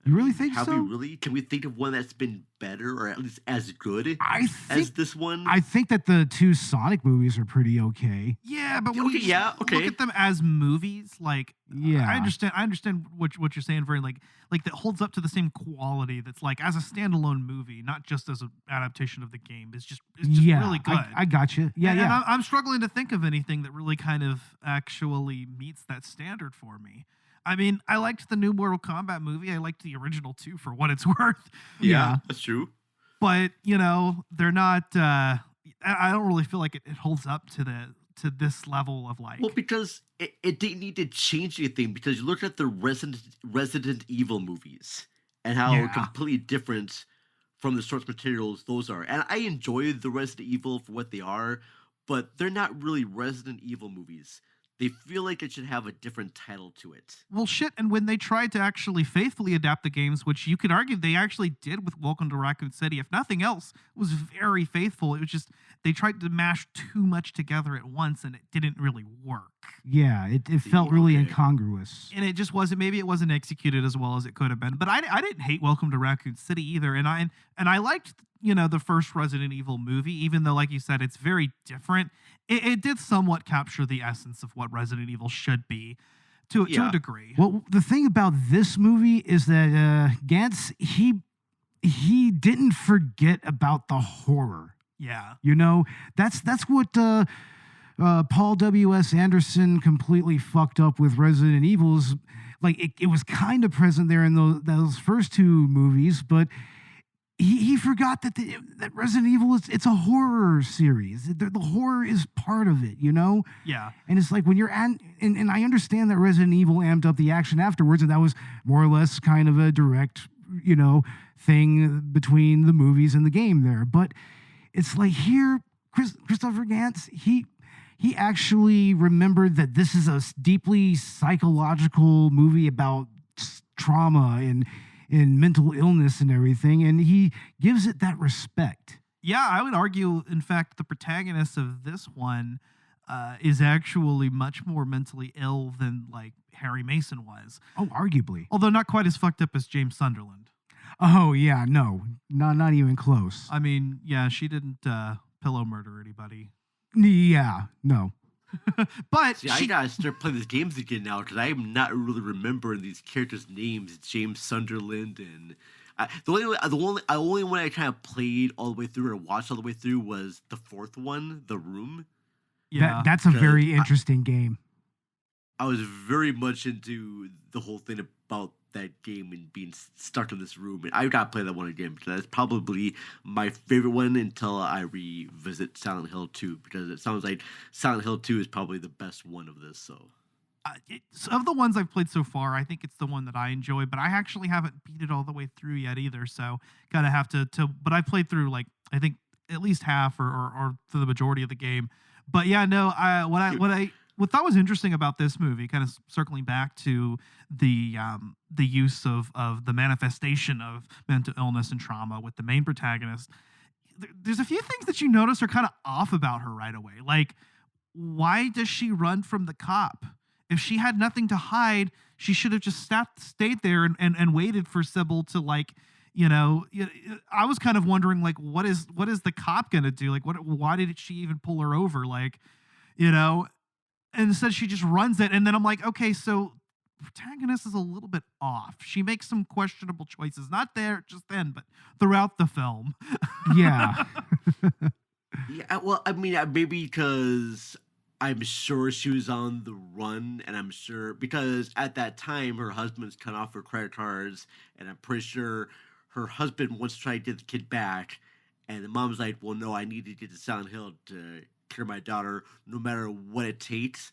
You really think Have so? we really? Can we think of one that's been better or at least as good as this one? I think that the 2 Sonic movies are pretty okay. Yeah, but when you just okay. look at them as movies, like Yeah. I understand what you're saying, very like that holds up to the same quality. That's like as a standalone movie, not just as an adaptation of the game. It's just really good. I got you. Yeah, and yeah. I'm struggling to think of anything that really kind of actually meets that standard for me. I mean, I liked the new Mortal Kombat movie. I liked the original too, for what it's worth. Yeah, that's true. But they're not. I don't really feel like it holds up to this level of like. Well, because it didn't need to change anything. Because you look at the Resident Evil movies and how completely different from the source materials those are. And I enjoy the Resident Evil for what they are, but they're not really Resident Evil movies. They feel like it should have a different title to it. Well, shit, and when they tried to actually faithfully adapt the games, which you could argue they actually did with Welcome to Raccoon City, if nothing else, it was very faithful. It was just, they tried to mash too much together at once, and it didn't really work. Yeah, it felt really incongruous. And it just wasn't, maybe it wasn't executed as well as it could have been. But I didn't hate Welcome to Raccoon City either, and I liked, the first Resident Evil movie, even though, like you said, it's very different. It did somewhat capture the essence of what Resident Evil should be to a degree. Well, the thing about this movie is that Gans, he didn't forget about the horror. Yeah. That's what Paul W.S. Anderson completely fucked up with Resident Evil. Like, it was kind of present there in those first 2 movies, but he forgot that that Resident Evil it's a horror series. The horror is part of it, Yeah. And it's like when you're and I understand that Resident Evil amped up the action afterwards, and that was more or less kind of a direct, thing between the movies and the game there. But it's like here, Christopher Gans, he actually remembered that this is a deeply psychological movie about trauma and mental illness and everything, and he gives it that respect. Yeah, I would argue, in fact, the protagonist of this one is actually much more mentally ill than, like, Harry Mason was. Oh, arguably. Although not quite as fucked up as James Sunderland. Oh, yeah, no. Not even close. I mean, yeah, she didn't pillow murder anybody. Yeah, no. But see, I gotta start playing these games again now because I'm not really remembering these characters' names. James Sunderland and the only one I kind of played all the way through or watched all the way through was the 4th one, The Room. Yeah, that's a very interesting game. I was very much into the whole thing about that game and being stuck in this room. And I gotta play that one again because that's probably my favorite one until I revisit Silent Hill 2 because it sounds like Silent Hill 2 is probably the best one of this. So, of the ones I've played so far, I think it's the one that I enjoy, but I actually haven't beat it all the way through yet either. So, gotta have to but I played through, like, I think at least half or the majority of the game. But yeah, no, what I thought was interesting about this movie, kind of circling back to the use of the manifestation of mental illness and trauma with the main protagonist, there's a few things that you notice are kind of off about her right away. Like, why does she run from the cop? If she had nothing to hide, she should have just stayed there and waited for Sybil to, like, I was kind of wondering, like, what is the cop gonna do? Like, why did she even pull her over? Like, and instead she just runs it, and then I'm like, okay, so protagonist is a little bit off. She makes some questionable choices, not there just then, but throughout the film. Yeah. Yeah, well, I mean, maybe because I'm sure she was on the run, and I'm sure because at that time her husband's cut off her credit cards, and I'm pretty sure her husband wants to try to get the kid back, and the mom's like, well, no, I need to get to Silent Hill to care my daughter no matter what it takes.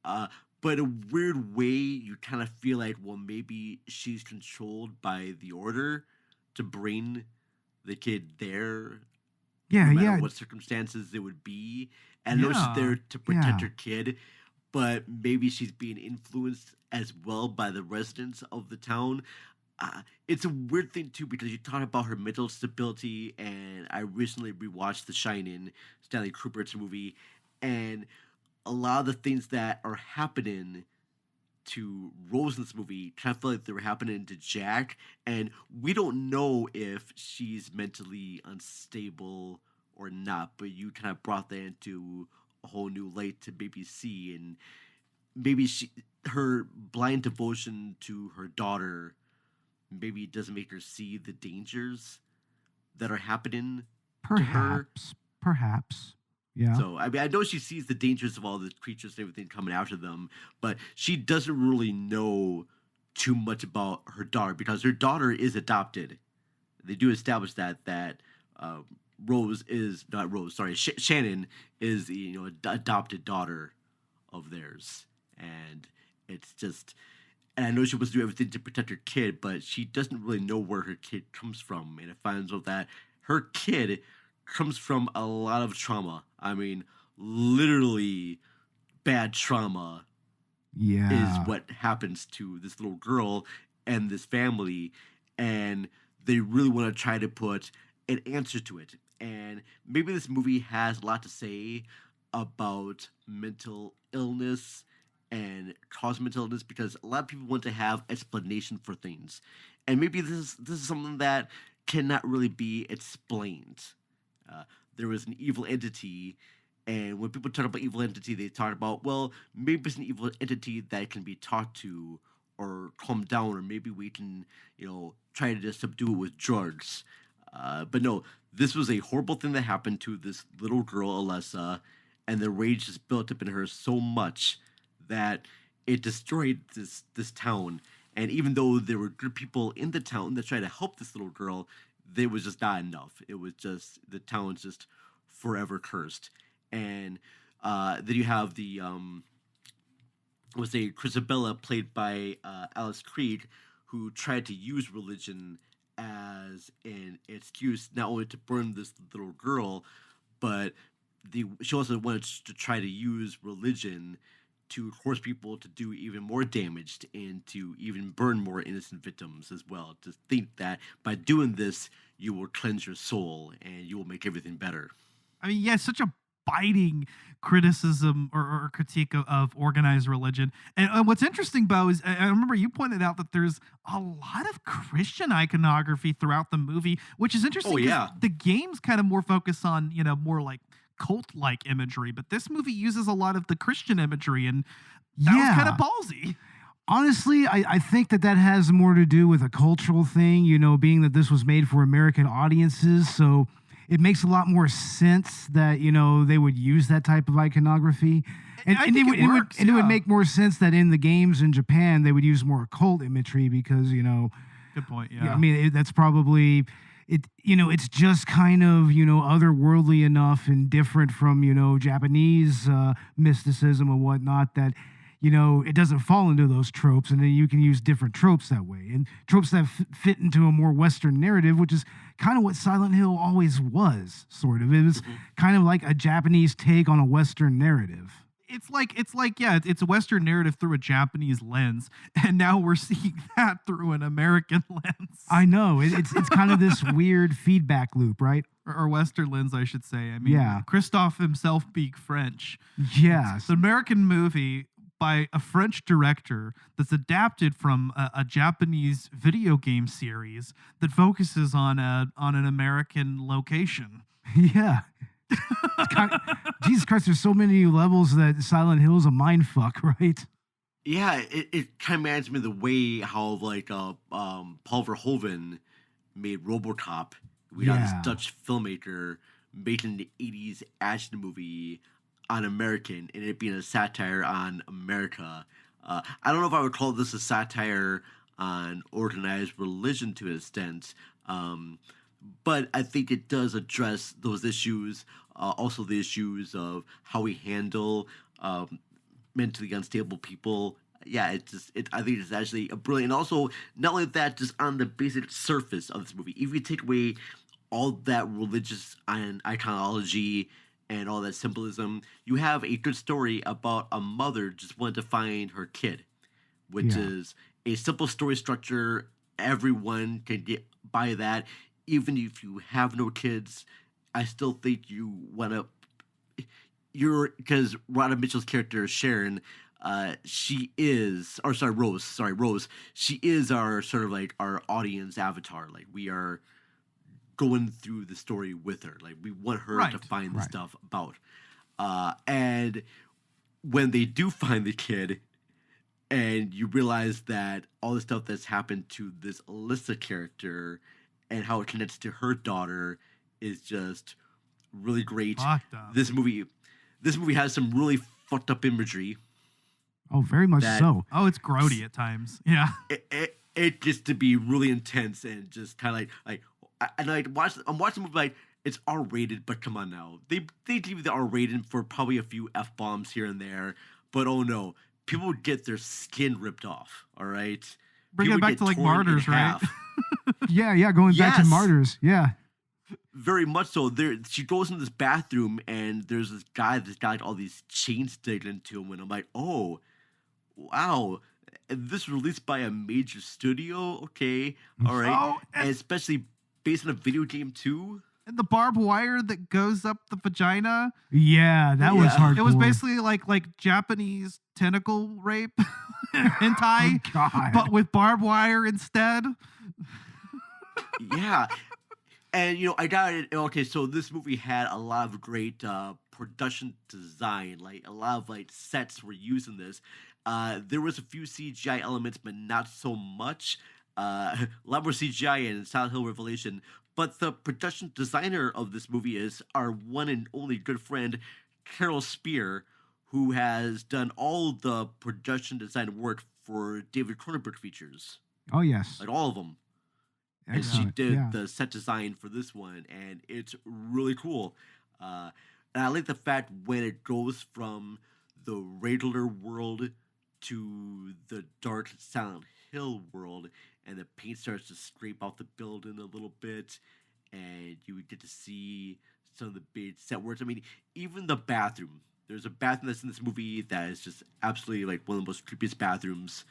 But in a weird way, you kind of feel like, well, maybe she's controlled by the order to bring the kid there. Yeah, no matter yeah. what circumstances it would be. And I know she's there to protect her kid, but maybe she's being influenced as well by the residents of the town. It's a weird thing too because you talk about her mental stability, and I recently rewatched The Shining, Stanley Kubrick's movie, and a lot of the things that are happening to Rose in this movie kind of feel like they were happening to Jack, and we don't know if she's mentally unstable or not, but you kind of brought that into a whole new light to maybe see, and maybe her blind devotion to her daughter, maybe it doesn't make her see the dangers that are happening to her. Perhaps. Yeah. So, I mean, I know she sees the dangers of all the creatures and everything coming after them, but she doesn't really know too much about her daughter because her daughter is adopted. They do establish that Rose is not Rose. Sorry, Shannon is the adopted daughter of theirs, and it's just. And I know she wants to do everything to protect her kid, but she doesn't really know where her kid comes from, and it finds out that her kid comes from a lot of trauma. I mean, literally bad trauma is what happens to this little girl and this family, and they really want to try to put an answer to it. And maybe this movie has a lot to say about mental illness and cause mental illness because a lot of people want to have explanation for things, and maybe this is something that cannot really be explained. There was an evil entity, and when people talk about evil entity, they talk about, well, maybe it's an evil entity that can be talked to or calmed down, or maybe we can, try to just subdue it with drugs. But no, this was a horrible thing that happened to this little girl, Alessa, and the rage just built up in her so much that it destroyed this town. And even though there were good people in the town that tried to help this little girl, there was just not enough. It was just, the town's just forever cursed. And then you have the Chrisabella, played by Alice Creed, who tried to use religion as an excuse not only to burn this little girl, but she also wanted to try to use religion to force people to do even more damage and to even burn more innocent victims as well. To think that by doing this, you will cleanse your soul and you will make everything better. I mean, yeah, such a biting criticism or critique of organized religion. And what's interesting, Bo, is I remember you pointed out that there's a lot of Christian iconography throughout the movie, which is interesting. Oh, yeah. The game's kind of more focused on, more like cult-like imagery, but this movie uses a lot of the Christian imagery, and that was kind of ballsy. Honestly, I think that has more to do with a cultural thing, being that this was made for American audiences. So it makes a lot more sense that, they would use that type of iconography. And it would make more sense that in the games in Japan, they would use more occult imagery because, Good point, yeah. I mean, that's probably... it's just kind of, otherworldly enough and different from, Japanese mysticism and whatnot that, it doesn't fall into those tropes, and then you can use different tropes that way. And tropes that fit into a more Western narrative, which is kind of what Silent Hill always was, sort of. It was kind of like a Japanese take on a Western narrative. It's a Western narrative through a Japanese lens, and now we're seeing that through an American lens. I know. It's kind of this weird feedback loop, right? Or Western lens, I should say. I mean, yeah. Christophe himself being French. Yes. It's an American movie by a French director that's adapted from a Japanese video game series that focuses on an American location. Yeah. Jesus Christ, there's so many levels that Silent Hill is a mindfuck, right? Yeah, it kind of reminds me of the way how Paul Verhoeven made RoboCop. We got this Dutch filmmaker making the 80s action movie on American, and it being a satire on America. I don't know if I would call this a satire on organized religion to an extent, but I think it does address those issues, also the issues of how we handle mentally unstable people. Yeah, I think it's actually a brilliant. And also, not only that, just on the basic surface of this movie, if you take away all that religious and iconology and all that symbolism, you have a good story about a mother just wanting to find her kid, which is a simple story structure everyone can get by that. Even if you have no kids, I still think you want to. Because Rhoda Mitchell's character Sharon, she is, or sorry, Rose. She is our sort of like our audience avatar. Like we are going through the story with her. Like we want her to find the stuff about. And when they do find the kid, and you realize that all the stuff that's happened to this Alyssa character and how it connects to her daughter is just really great. This movie has some really fucked up imagery. Oh, very much so. Oh, it's grody at times. Yeah. It gets to be really intense and just kind of like I'm watching the movie like it's R-rated, but come on now. They give you the R-rated for probably a few F-bombs here and there, but oh no, people would get their skin ripped off, all right? Bring it back to like Martyrs, right? Yeah, going back to Martyrs. Yeah. Very much so. She goes in this bathroom and there's this guy that's got all these chains digged into him, and I'm like, oh, wow. And this was released by a major studio? Okay, all right. Oh, and especially based on a video game too? And the barbed wire that goes up the vagina. Yeah, that was hardcore. It was basically like Japanese tentacle rape hentai, but with barbed wire instead. Yeah. And, I got it. Okay, so this movie had a lot of great production design. Like, a lot of, sets were used in this. There was a few CGI elements, but not so much. A lot more CGI in Silent Hill Revelation. But the production designer of this movie is our one and only good friend, Carol Spear, who has done all the production design work for David Cronenberg features. Oh, yes. Like, all of them. Excellent. And she did the set design for this one, and it's really cool. And I like the fact when it goes from the regular world to the dark Silent Hill world, and the paint starts to scrape off the building a little bit, and you would get to see some of the big set works. I mean, even the bathroom. There's a bathroom that's in this movie that is just absolutely one of the most creepiest bathrooms.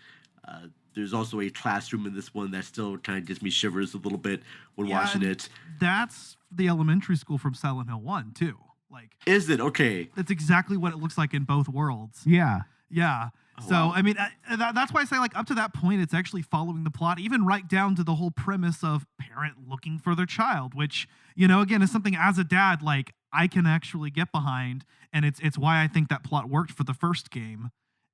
There's also a classroom in this one that still kind of gives me shivers a little bit when watching it. That's the elementary school from Silent Hill 1, too. Is it? Okay. That's exactly what it looks like in both worlds. Yeah. Yeah. Oh, so, wow. I mean, that's why I say, up to that point, it's actually following the plot, even right down to the whole premise of parent looking for their child, which, again, is something as a dad, I can actually get behind. And it's why I think that plot worked for the first game.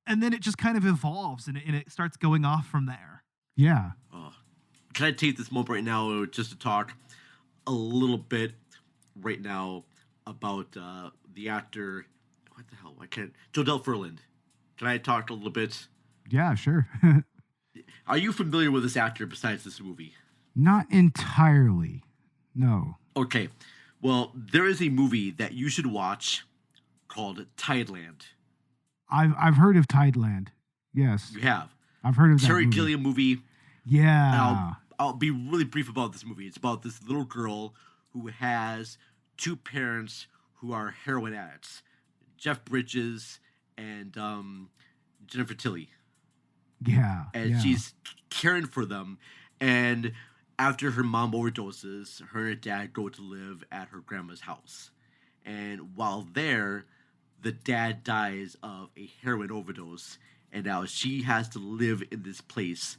And then it just kind of evolves and it starts going off from there. Yeah. Can I take this moment right now just to talk a little bit right now about the actor? What the hell? I can't. Jodelle Ferland. Can I talk a little bit? Yeah, sure. Are you familiar with this actor besides this movie? Not entirely. No. Okay. Well, there is a movie that you should watch called Tideland. I've heard of Tideland. Yes. You have. I've heard of that Terry movie. Gilliam movie. Yeah. I'll be really brief about this movie. It's about this little girl who has two parents who are heroin addicts, Jeff Bridges and Jennifer Tilly. Yeah. And she's caring for them. And after her mom overdoses, her and her dad go to live at her grandma's house. And while there, the dad dies of a heroin overdose, and now she has to live in this place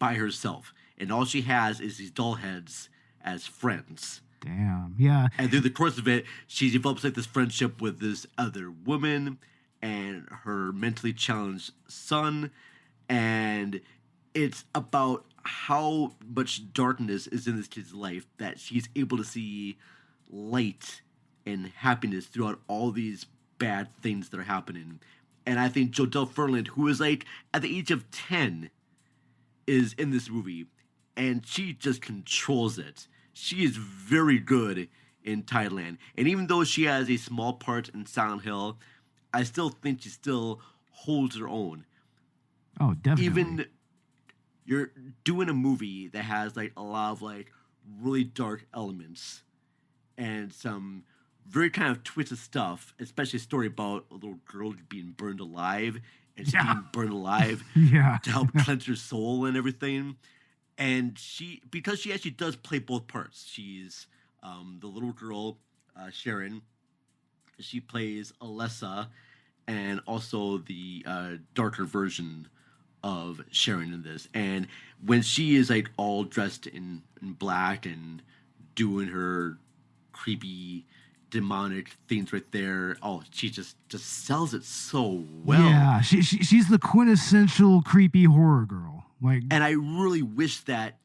by herself. And all she has is these doll heads as friends. Damn, yeah. And through the course of it, she develops this friendship with this other woman and her mentally challenged son. And it's about how much darkness is in this kid's life that she's able to see light and happiness throughout all these bad things that are happening. And I think Jodelle Ferland, who is at the age of 10, is in this movie, and she just controls it. She is very good in Tideland. And even though she has a small part in Silent Hill, I still think she still holds her own. Oh, definitely. Even you're doing a movie that has a lot of really dark elements and some very kind of twisted stuff, especially a story about a little girl being burned alive and she's being burned alive to help cleanse her soul and everything. And because she actually does play both parts. She's the little girl, Sharon. She plays Alessa, and also the darker version of Sharon in this. And when she is like all dressed in black and doing her creepy demonic things right there, she just sells it so well. Yeah, she's the quintessential creepy horror girl. And I really wish that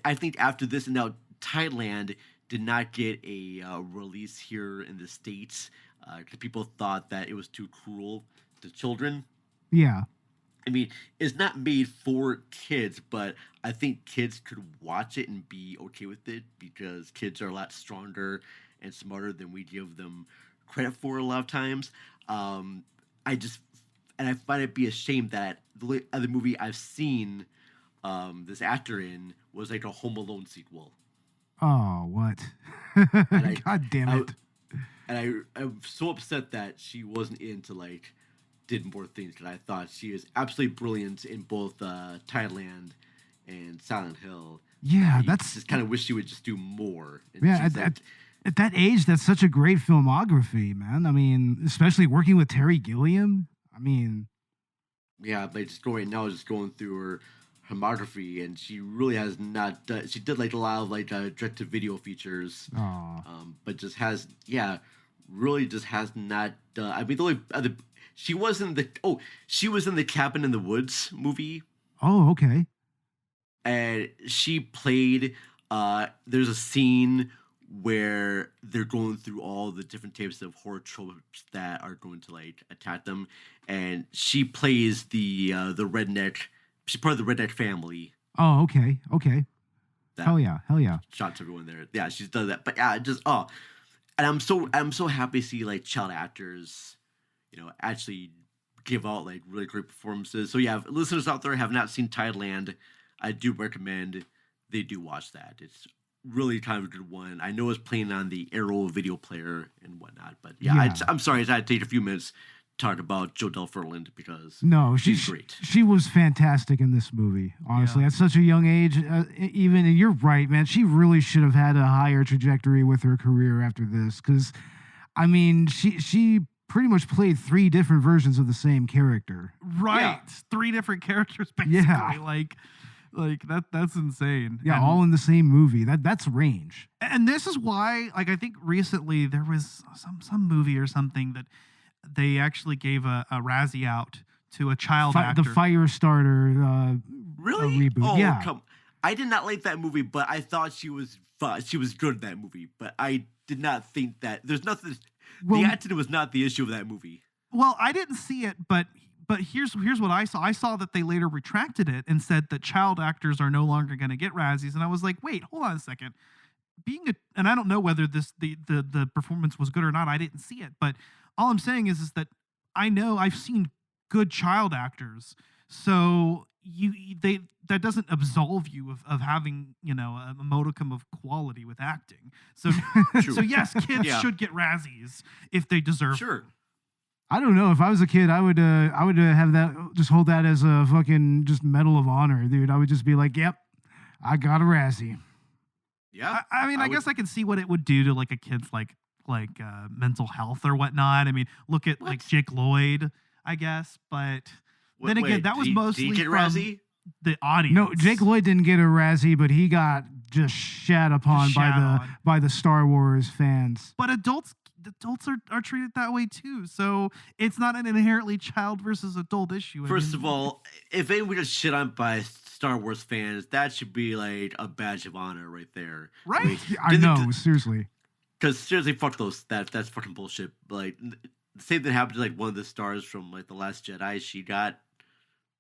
I think after this, and now Thailand did not get a release here in the States because people thought that it was too cruel to children. Yeah. I mean, it's not made for kids, but I think kids could watch it and be okay with it because kids are a lot stronger and smarter than we give them credit for a lot of times. I find it be a shame that the other movie I've seen this actor in was like a Home Alone sequel. Oh, what? God damn it. I'm so upset that she wasn't into like did more things because I thought she is absolutely brilliant in both Thailand and Silent Hill. Yeah, just kind of wish she would just do more. And yeah, at that age, that's such a great filmography, man. I mean, especially working with Terry Gilliam. I mean, yeah, but just going through her filmography, and she really has not done. She did like a lot of like direct to video features, but just has really just has not done. I mean, the only other she was in the Cabin in the Woods movie. Oh, okay. And she played. There's a scene where they're going through all the different types of horror tropes that are going to like attack them, and she plays the redneck. She's part of the redneck family. Oh, okay. Hell yeah. Shots everyone there. Yeah, she's done that. But yeah, and I'm so happy to see like child actors, actually give out like really great performances. So yeah, if listeners out there have not seen Thailand, I do recommend they do watch that. It's really kind of a good one. I know it's playing on the Arrow video player and whatnot, but yeah. I'm sorry, I had to take a few minutes to talk about Jodelle Ferland because she's great. She was fantastic in this movie, honestly. At such a young age, and you're right, man, she really should have had a higher trajectory with her career after this because, I mean, she pretty much played 3 different versions of the same character. Right. Yeah. 3 different characters, basically. Yeah. Like that's insane. Yeah, all in the same movie. That's range. And this is why, like, I think recently there was some movie or something that they actually gave a Razzie out to a child actor. The Firestarter really? reboot. Oh, yeah. I did not like that movie, but I thought she was good in that movie. But I did not think that there's nothing. The acting was not the issue of that movie. Well, I didn't see it, but here's what I saw. I saw that they later retracted it and said that child actors are no longer going to get Razzies. And I was like, wait, hold on a second. And I don't know whether the performance was good or not. I didn't see it, but all I'm saying is that I know I've seen good child actors. So that doesn't absolve you of having a modicum of quality with acting. So so yes, kids should get Razzies if they deserve. Sure. I don't know. If I was a kid, I would have that, just hold that as a fucking just Medal of Honor, dude. I would just be like, yep, I got a Razzie. Yeah. I mean, I guess I can see what it would do to like a kid's like mental health or whatnot. I mean, look at like Jake Lloyd, I guess. But then again, that was mostly from Razzie? The audience. No, Jake Lloyd didn't get a Razzie, but he got just shat upon by the Star Wars fans. But adults are treated that way too, so it's not an inherently child versus adult issue. First of all, if anyone gets shit on by Star Wars fans, that should be like a badge of honor right there. Right? Like, I know, seriously. Because seriously, fuck those. That's fucking bullshit. Like the same thing happened to like one of the stars from like The Last Jedi. She got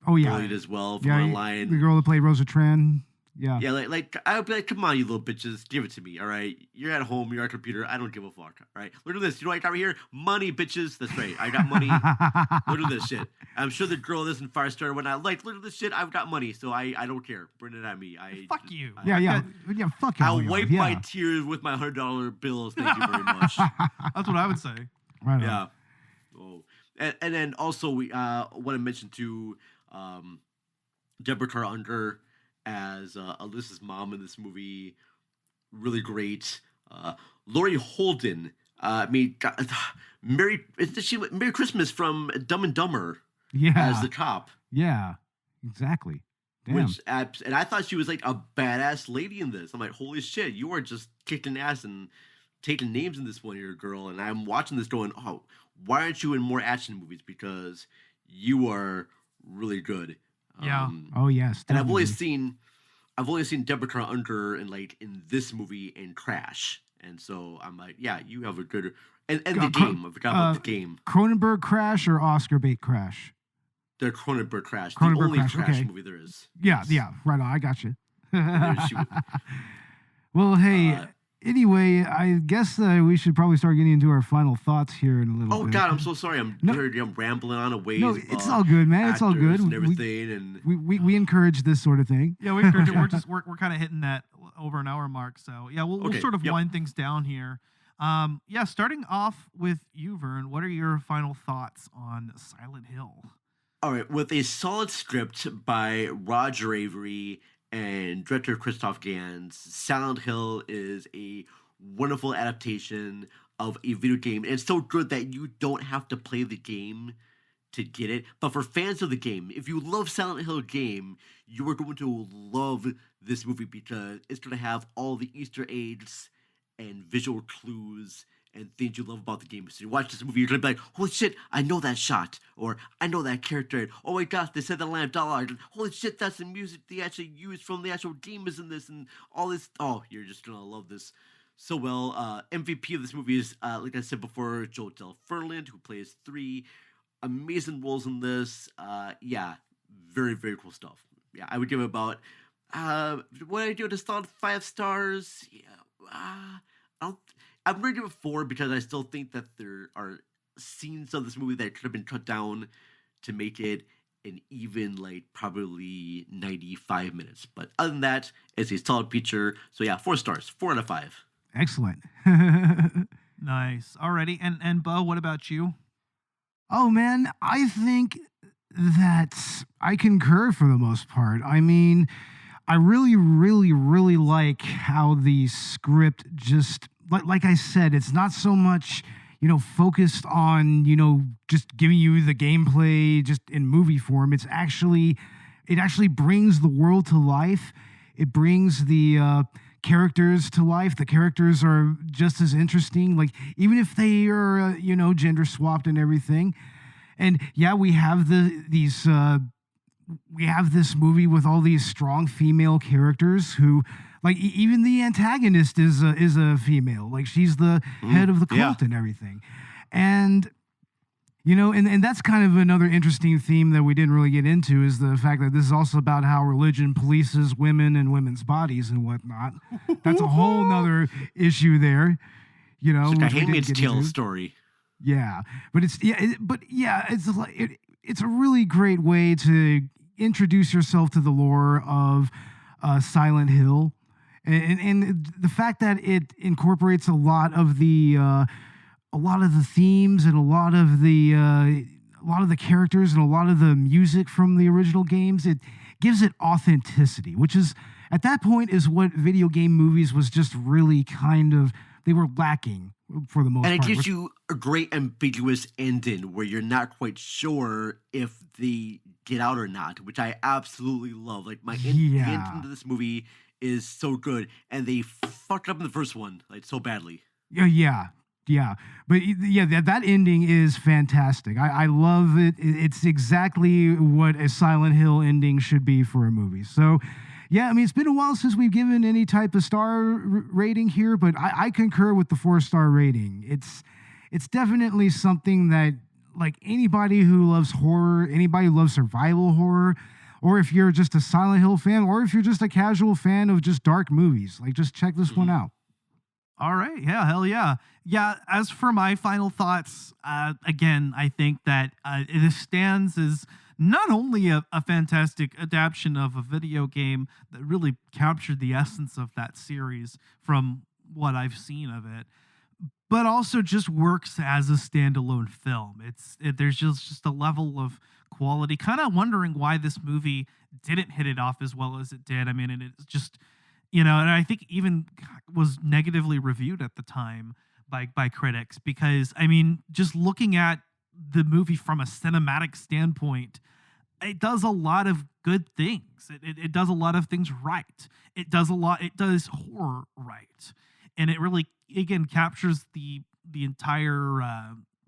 bullied as well from online. The girl that played Rosa Tran. Yeah. Yeah, like I would be like, come on, you little bitches, give it to me, all right? You're at home, you're at a computer, I don't give a fuck, all right? Look at this, you know what I got right here? Money, bitches, that's right, I got money. Look at this shit. I'm sure the girl isn't Firestarter when I like, look at this shit, I've got money, so I don't care. Bring it at me. Fuck you. Yeah, fuck you. I'll wipe my tears with my $100 bills, thank you very much. That's what I would say. Right. Yeah. Oh. And then also we want to mention too, Deborah Carr Unger as Alyssa's mom in this movie. Really great. Laurie Holden. Merry Christmas from Dumb and Dumber Yeah. as the cop. Yeah. Exactly. Damn. And I thought she was like a badass lady in this. I'm like, holy shit, you are just kicking ass and taking names in this one here, girl. And I'm watching this going, oh, why aren't you in more action movies? Because you are really good. Yeah. Oh yes. And Definitely. I've only seen Deborah Carr Under in this movie and Crash. And so I'm like, yeah, you have a good and the game. I forgot about the game. Cronenberg Crash or Oscar bait Crash? The Cronenberg Crash. Cronenberg the only Crash, Crash okay. movie there is. Yeah, yeah, right on. I got you. Well, hey, anyway, I guess we should probably start getting into our final thoughts here in a little bit. Oh God, I'm so sorry. I'm rambling on a ways. No, it's all good, man. It's all good. And everything, we encourage this sort of thing. Yeah, we encourage it. We're kind of hitting that over an hour mark. So yeah, we'll sort of wind things down here. Yeah, starting off with you, Vern. What are your final thoughts on Silent Hill? All right, with a solid script by Roger Avery and director Christophe Gans, Silent Hill is a wonderful adaptation of a video game. And it's so good that you don't have to play the game to get it. But for fans of the game, if you love Silent Hill game, you are going to love this movie because it's going to have all the Easter eggs and visual clues and things you love about the game. So you watch this movie, you're going to be like, holy shit, I know that shot. Or I know that character. And, oh my gosh, they said the line of dialogue. Holy shit, that's the music they actually used from the actual game is in this. And all this. Oh, you're just going to love this so well. MVP of this movie is, like I said before, Joe Del Furland, who plays 3 amazing roles in this. Yeah, very, very cool stuff. Yeah, I would give it about, what I do to solid 5 stars. Yeah, I'm ready to give it 4 because I still think that there are scenes of this movie that could have been cut down to make it an even, like, probably 95 minutes. But other than that, it's a solid feature. So yeah, 4 stars, 4 out of 5. Excellent. Nice. Alrighty. And Bo, what about you? Oh man, I think that I concur for the most part. I mean, I really, really, really like how the script just, like I said, it's not so much, focused on, just giving you the gameplay just in movie form. It actually brings the world to life. It brings the characters to life. The characters are just as interesting, like even if they are, gender swapped and everything. And yeah, we have this movie with all these strong female characters who, like, even the antagonist is a female. Like, she's the head of the cult and everything. And, and that's kind of another interesting theme that we didn't really get into, is the fact that this is also about how religion polices women and women's bodies and whatnot. That's a whole nother issue there, It's like a Handmaid's Tale story. Yeah, but it's it's a really great way to introduce yourself to the lore of Silent Hill, and the fact that it incorporates a lot of the themes and a lot of the characters and a lot of the music from the original games. It gives it authenticity, which is at that point is what video game movies was just really kind of, they were lacking for the most part. And it gives you a great ambiguous ending where you're not quite sure if they get out or not, which I absolutely love. Like, the ending to this movie is so good, and they fucked up in the first one, like, so badly. Yeah. But yeah, that ending is fantastic. I love it. It's exactly what a Silent Hill ending should be for a movie. So yeah, I mean, it's been a while since we've given any type of star rating here, but I concur with the 4-star rating. It's definitely something that, like, anybody who loves horror, anybody who loves survival horror, or if you're just a Silent Hill fan, or if you're just a casual fan of just dark movies, like, just check this one out. All right. Yeah, hell yeah. Yeah, as for my final thoughts, again, I think that it stands as not only a fantastic adaptation of a video game that really captured the essence of that series from what I've seen of it, but also just works as a standalone film. There's just a level of quality. Kind of wondering why this movie didn't hit it off as well as it did. I mean, and it's just, and I think even was negatively reviewed at the time by critics because, I mean, just looking at the movie from a cinematic standpoint, it does a lot of good things. It does a lot of things right. It does horror right. And it really, again, captures the entire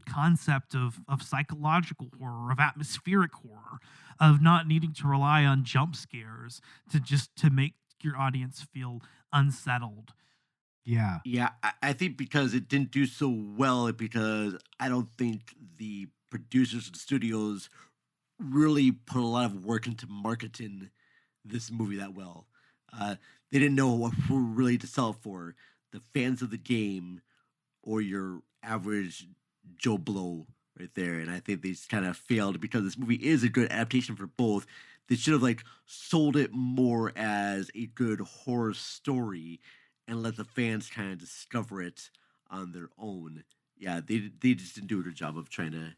concept of psychological horror, of atmospheric horror, of not needing to rely on jump scares to make your audience feel unsettled. Yeah. Yeah, I think because it didn't do so well, because I don't think the producers and studios really put a lot of work into marketing this movie that well. They didn't know what really to sell for the fans of the game or your average Joe Blow right there. And I think they just kind of failed because this movie is a good adaptation for both. They should have sold it more as a good horror story and let the fans kind of discover it on their own. Yeah, they just didn't do a good job of trying to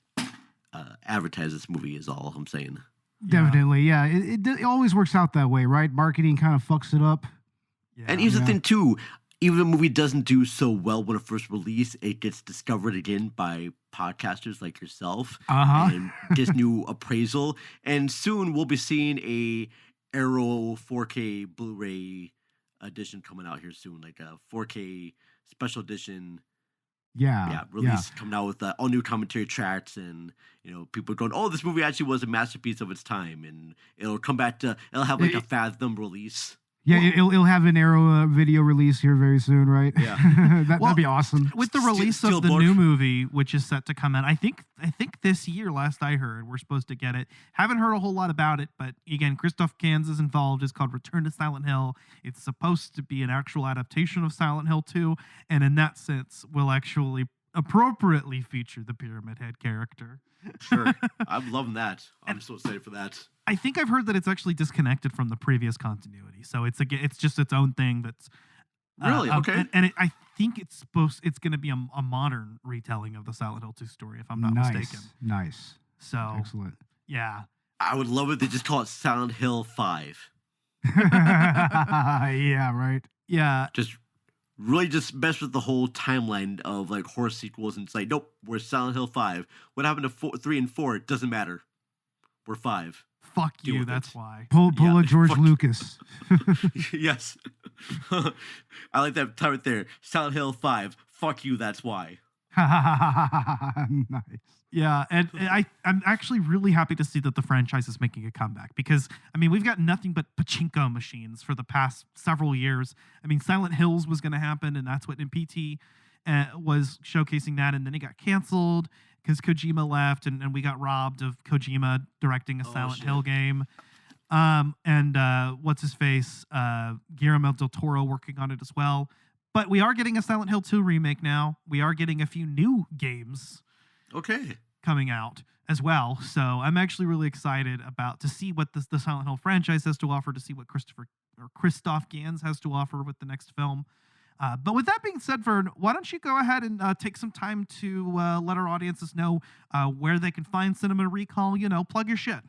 advertise this movie is all I'm saying. Definitely, yeah. It always works out that way, right? Marketing kind of fucks it up. Yeah. And here's the thing too, even the movie doesn't do so well when it first released, it gets discovered again by podcasters like yourself and gets new appraisal. And soon we'll be seeing a Arrow 4K Blu-ray edition coming out here soon, like a 4K special edition. Release coming out with all new commentary tracks, and people going, "Oh, this movie actually was a masterpiece of its time," and it'll have a Fathom release. Yeah, it'll have an Arrow video release here very soon, right? Yeah, that'd be awesome. With the release of the new movie, which is set to come out, I think this year, last I heard, we're supposed to get it. Haven't heard a whole lot about it, but again, Christophe Gans is involved. It's called Return to Silent Hill. It's supposed to be an actual adaptation of Silent Hill 2, and in that sense, will actually appropriately feature the Pyramid Head character. Sure, I'm loving that. I'm so excited for that. I think I've heard that it's actually disconnected from the previous continuity, so it's just its own thing. That's really okay. And I think it's going to be a modern retelling of the Silent Hill 2 story, if I'm not mistaken. Nice. So excellent. Yeah, I would love it. They just call it Silent Hill 5. Yeah, right. Yeah, just mess with the whole timeline of horror sequels, and it's like, nope, we're Silent Hill 5. What happened to 3 and 4? It doesn't matter. We're 5. Fuck you, that's why. Pull a George Lucas. Yes. I like that time right there. Silent Hill 5. Fuck you, that's why. Nice. Yeah, and I'm actually really happy to see that the franchise is making a comeback, because, I mean, we've got nothing but pachinko machines for the past several years. I mean, Silent Hills was going to happen, and that's what MPT was showcasing that, and then it got canceled because Kojima left, and we got robbed of Kojima directing a Silent Hill game. And what's his face? Guillermo del Toro working on it as well. But we are getting a Silent Hill 2 remake now. We are getting a few new games coming out as well. So I'm actually really excited to see what the Silent Hill franchise has to offer, to see what Christophe Gans has to offer with the next film. But with that being said, Vern, why don't you go ahead and take some time to let our audiences know where they can find Cinema Recall. Plug your shit.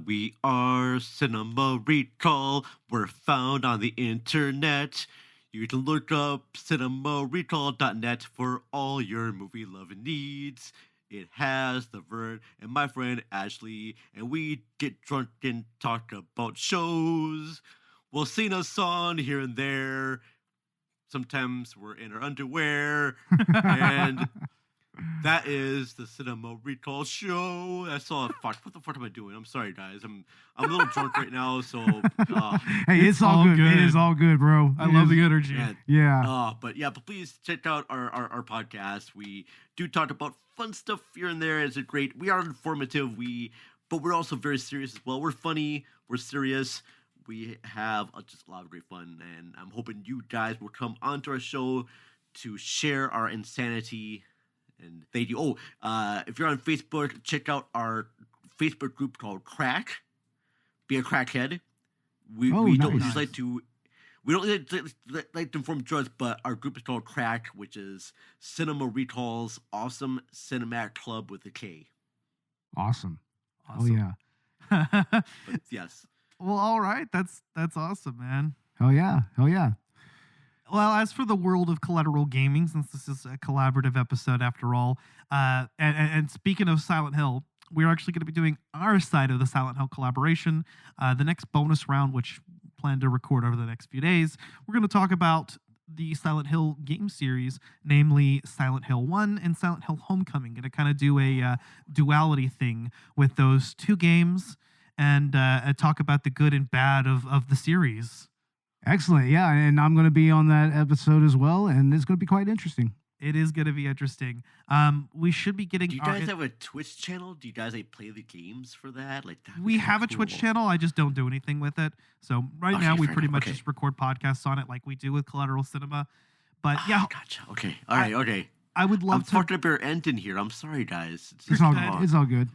We are Cinema Recall. We're found on the internet. You can look up cinemarecall.net for all your movie loving needs. It has the Vern and my friend Ashley, and we get drunk and talk about shows. We'll sing a song here and there. Sometimes we're in our underwear. And that is the Cinema Recall Show. That's all. Fuck. What the fuck am I doing? I'm sorry, guys. I'm a little drunk right now, so. Hey, it's all good. It is all good, bro. I love the energy. Yeah. But please check out our podcast. We do talk about fun stuff here and there. It's great. We are informative. But we're also very serious as well. We're funny. We're serious. We have just a lot of great fun, and I'm hoping you guys will come onto our show to share our insanity. And thank you. If you're on Facebook, check out our Facebook group called Crack. Be a crackhead. We don't just like to inform drugs, but our group is called Crack, which is Cinema Recall's awesome cinematic club with a K. Awesome. Oh, Awesome. yeah. But yes. Well, all right. That's awesome, man. Hell yeah. Hell yeah. Well, as for the world of Collateral Gaming, since this is a collaborative episode after all, and speaking of Silent Hill, we're actually going to be doing our side of the Silent Hill collaboration. The next bonus round, which we plan to record over the next few days, we're going to talk about the Silent Hill game series, namely Silent Hill 1 and Silent Hill Homecoming. Going to kind of do a duality thing with those two games and talk about the good and bad of the series. Excellent. Yeah. And I'm going to be on that episode as well. And it's going to be quite interesting. It is going to be interesting. We should be getting. Do you guys have a Twitch channel? Do you guys play the games for that? Like that? We have a Twitch channel. I just don't do anything with it. So now we pretty much just record podcasts on it, like we do with Collateral Cinema. But yeah, gotcha. Okay. All right. Okay. I would love I'm talking about ending here. I'm sorry, guys. It's all good. It's all good.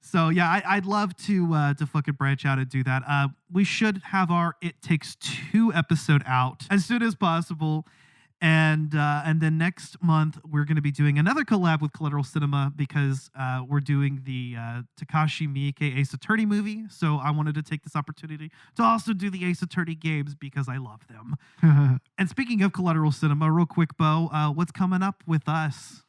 So yeah, I'd love to fucking branch out and do that. We should have our It Takes Two episode out as soon as possible, and then next month we're going to be doing another collab with Collateral Cinema because we're doing the Takashi Miike Ace Attorney movie. So I wanted to take this opportunity to also do the Ace Attorney games because I love them. And speaking of Collateral Cinema, real quick, Bo, what's coming up with us?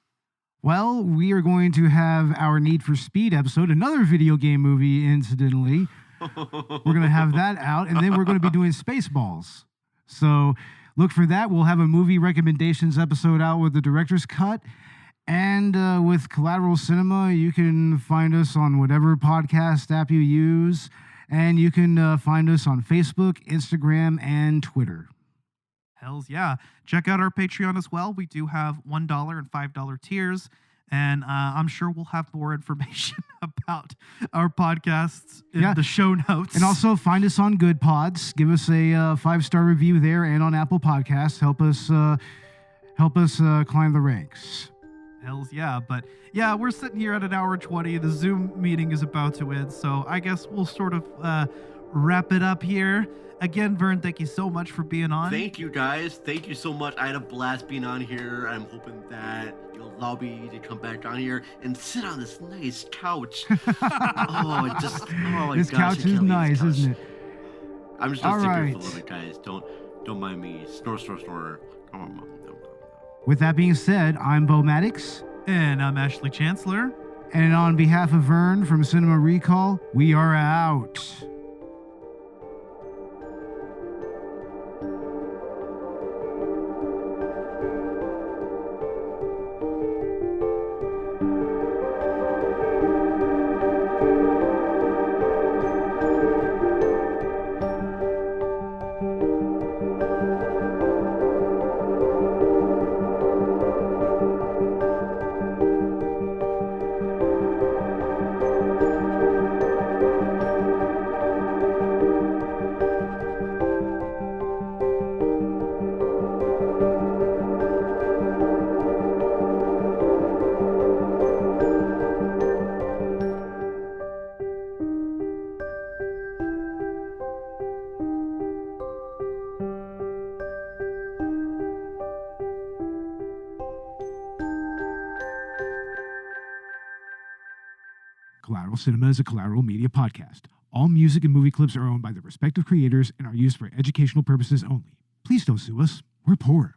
Well, we are going to have our Need for Speed episode, another video game movie, incidentally. We're going to have that out, and then we're going to be doing Spaceballs. So look for that. We'll have a movie recommendations episode out with the director's cut. And with Collateral Cinema, you can find us on whatever podcast app you use. And you can find us on Facebook, Instagram, and Twitter. Hells yeah. Check out our Patreon as well. We do have $1 and $5 tiers. And I'm sure we'll have more information about our podcasts in the show notes. And also find us on Good Pods. Give us a 5-star review there and on Apple Podcasts. Help us climb the ranks. Hells yeah. But yeah, we're sitting here at an hour 20. The Zoom meeting is about to end. So I guess we'll sort of wrap it up here. Again, Vern, thank you so much for being on. Thank you, guys. Thank you so much. I had a blast being on here. I'm hoping that you'll allow me to come back on here and sit on this nice couch. This couch is nice, isn't it? I'm just a sticker full of it, guys. Don't mind me. Snore. Come on, Mom. With that being said, I'm Bo Maddox. And I'm Ashley Chancellor. And on behalf of Vern from Cinema Recall, we are out. Collateral Cinema is a Collateral Media podcast. All music and movie clips are owned by their respective creators and are used for educational purposes only. Please don't sue us. We're poor.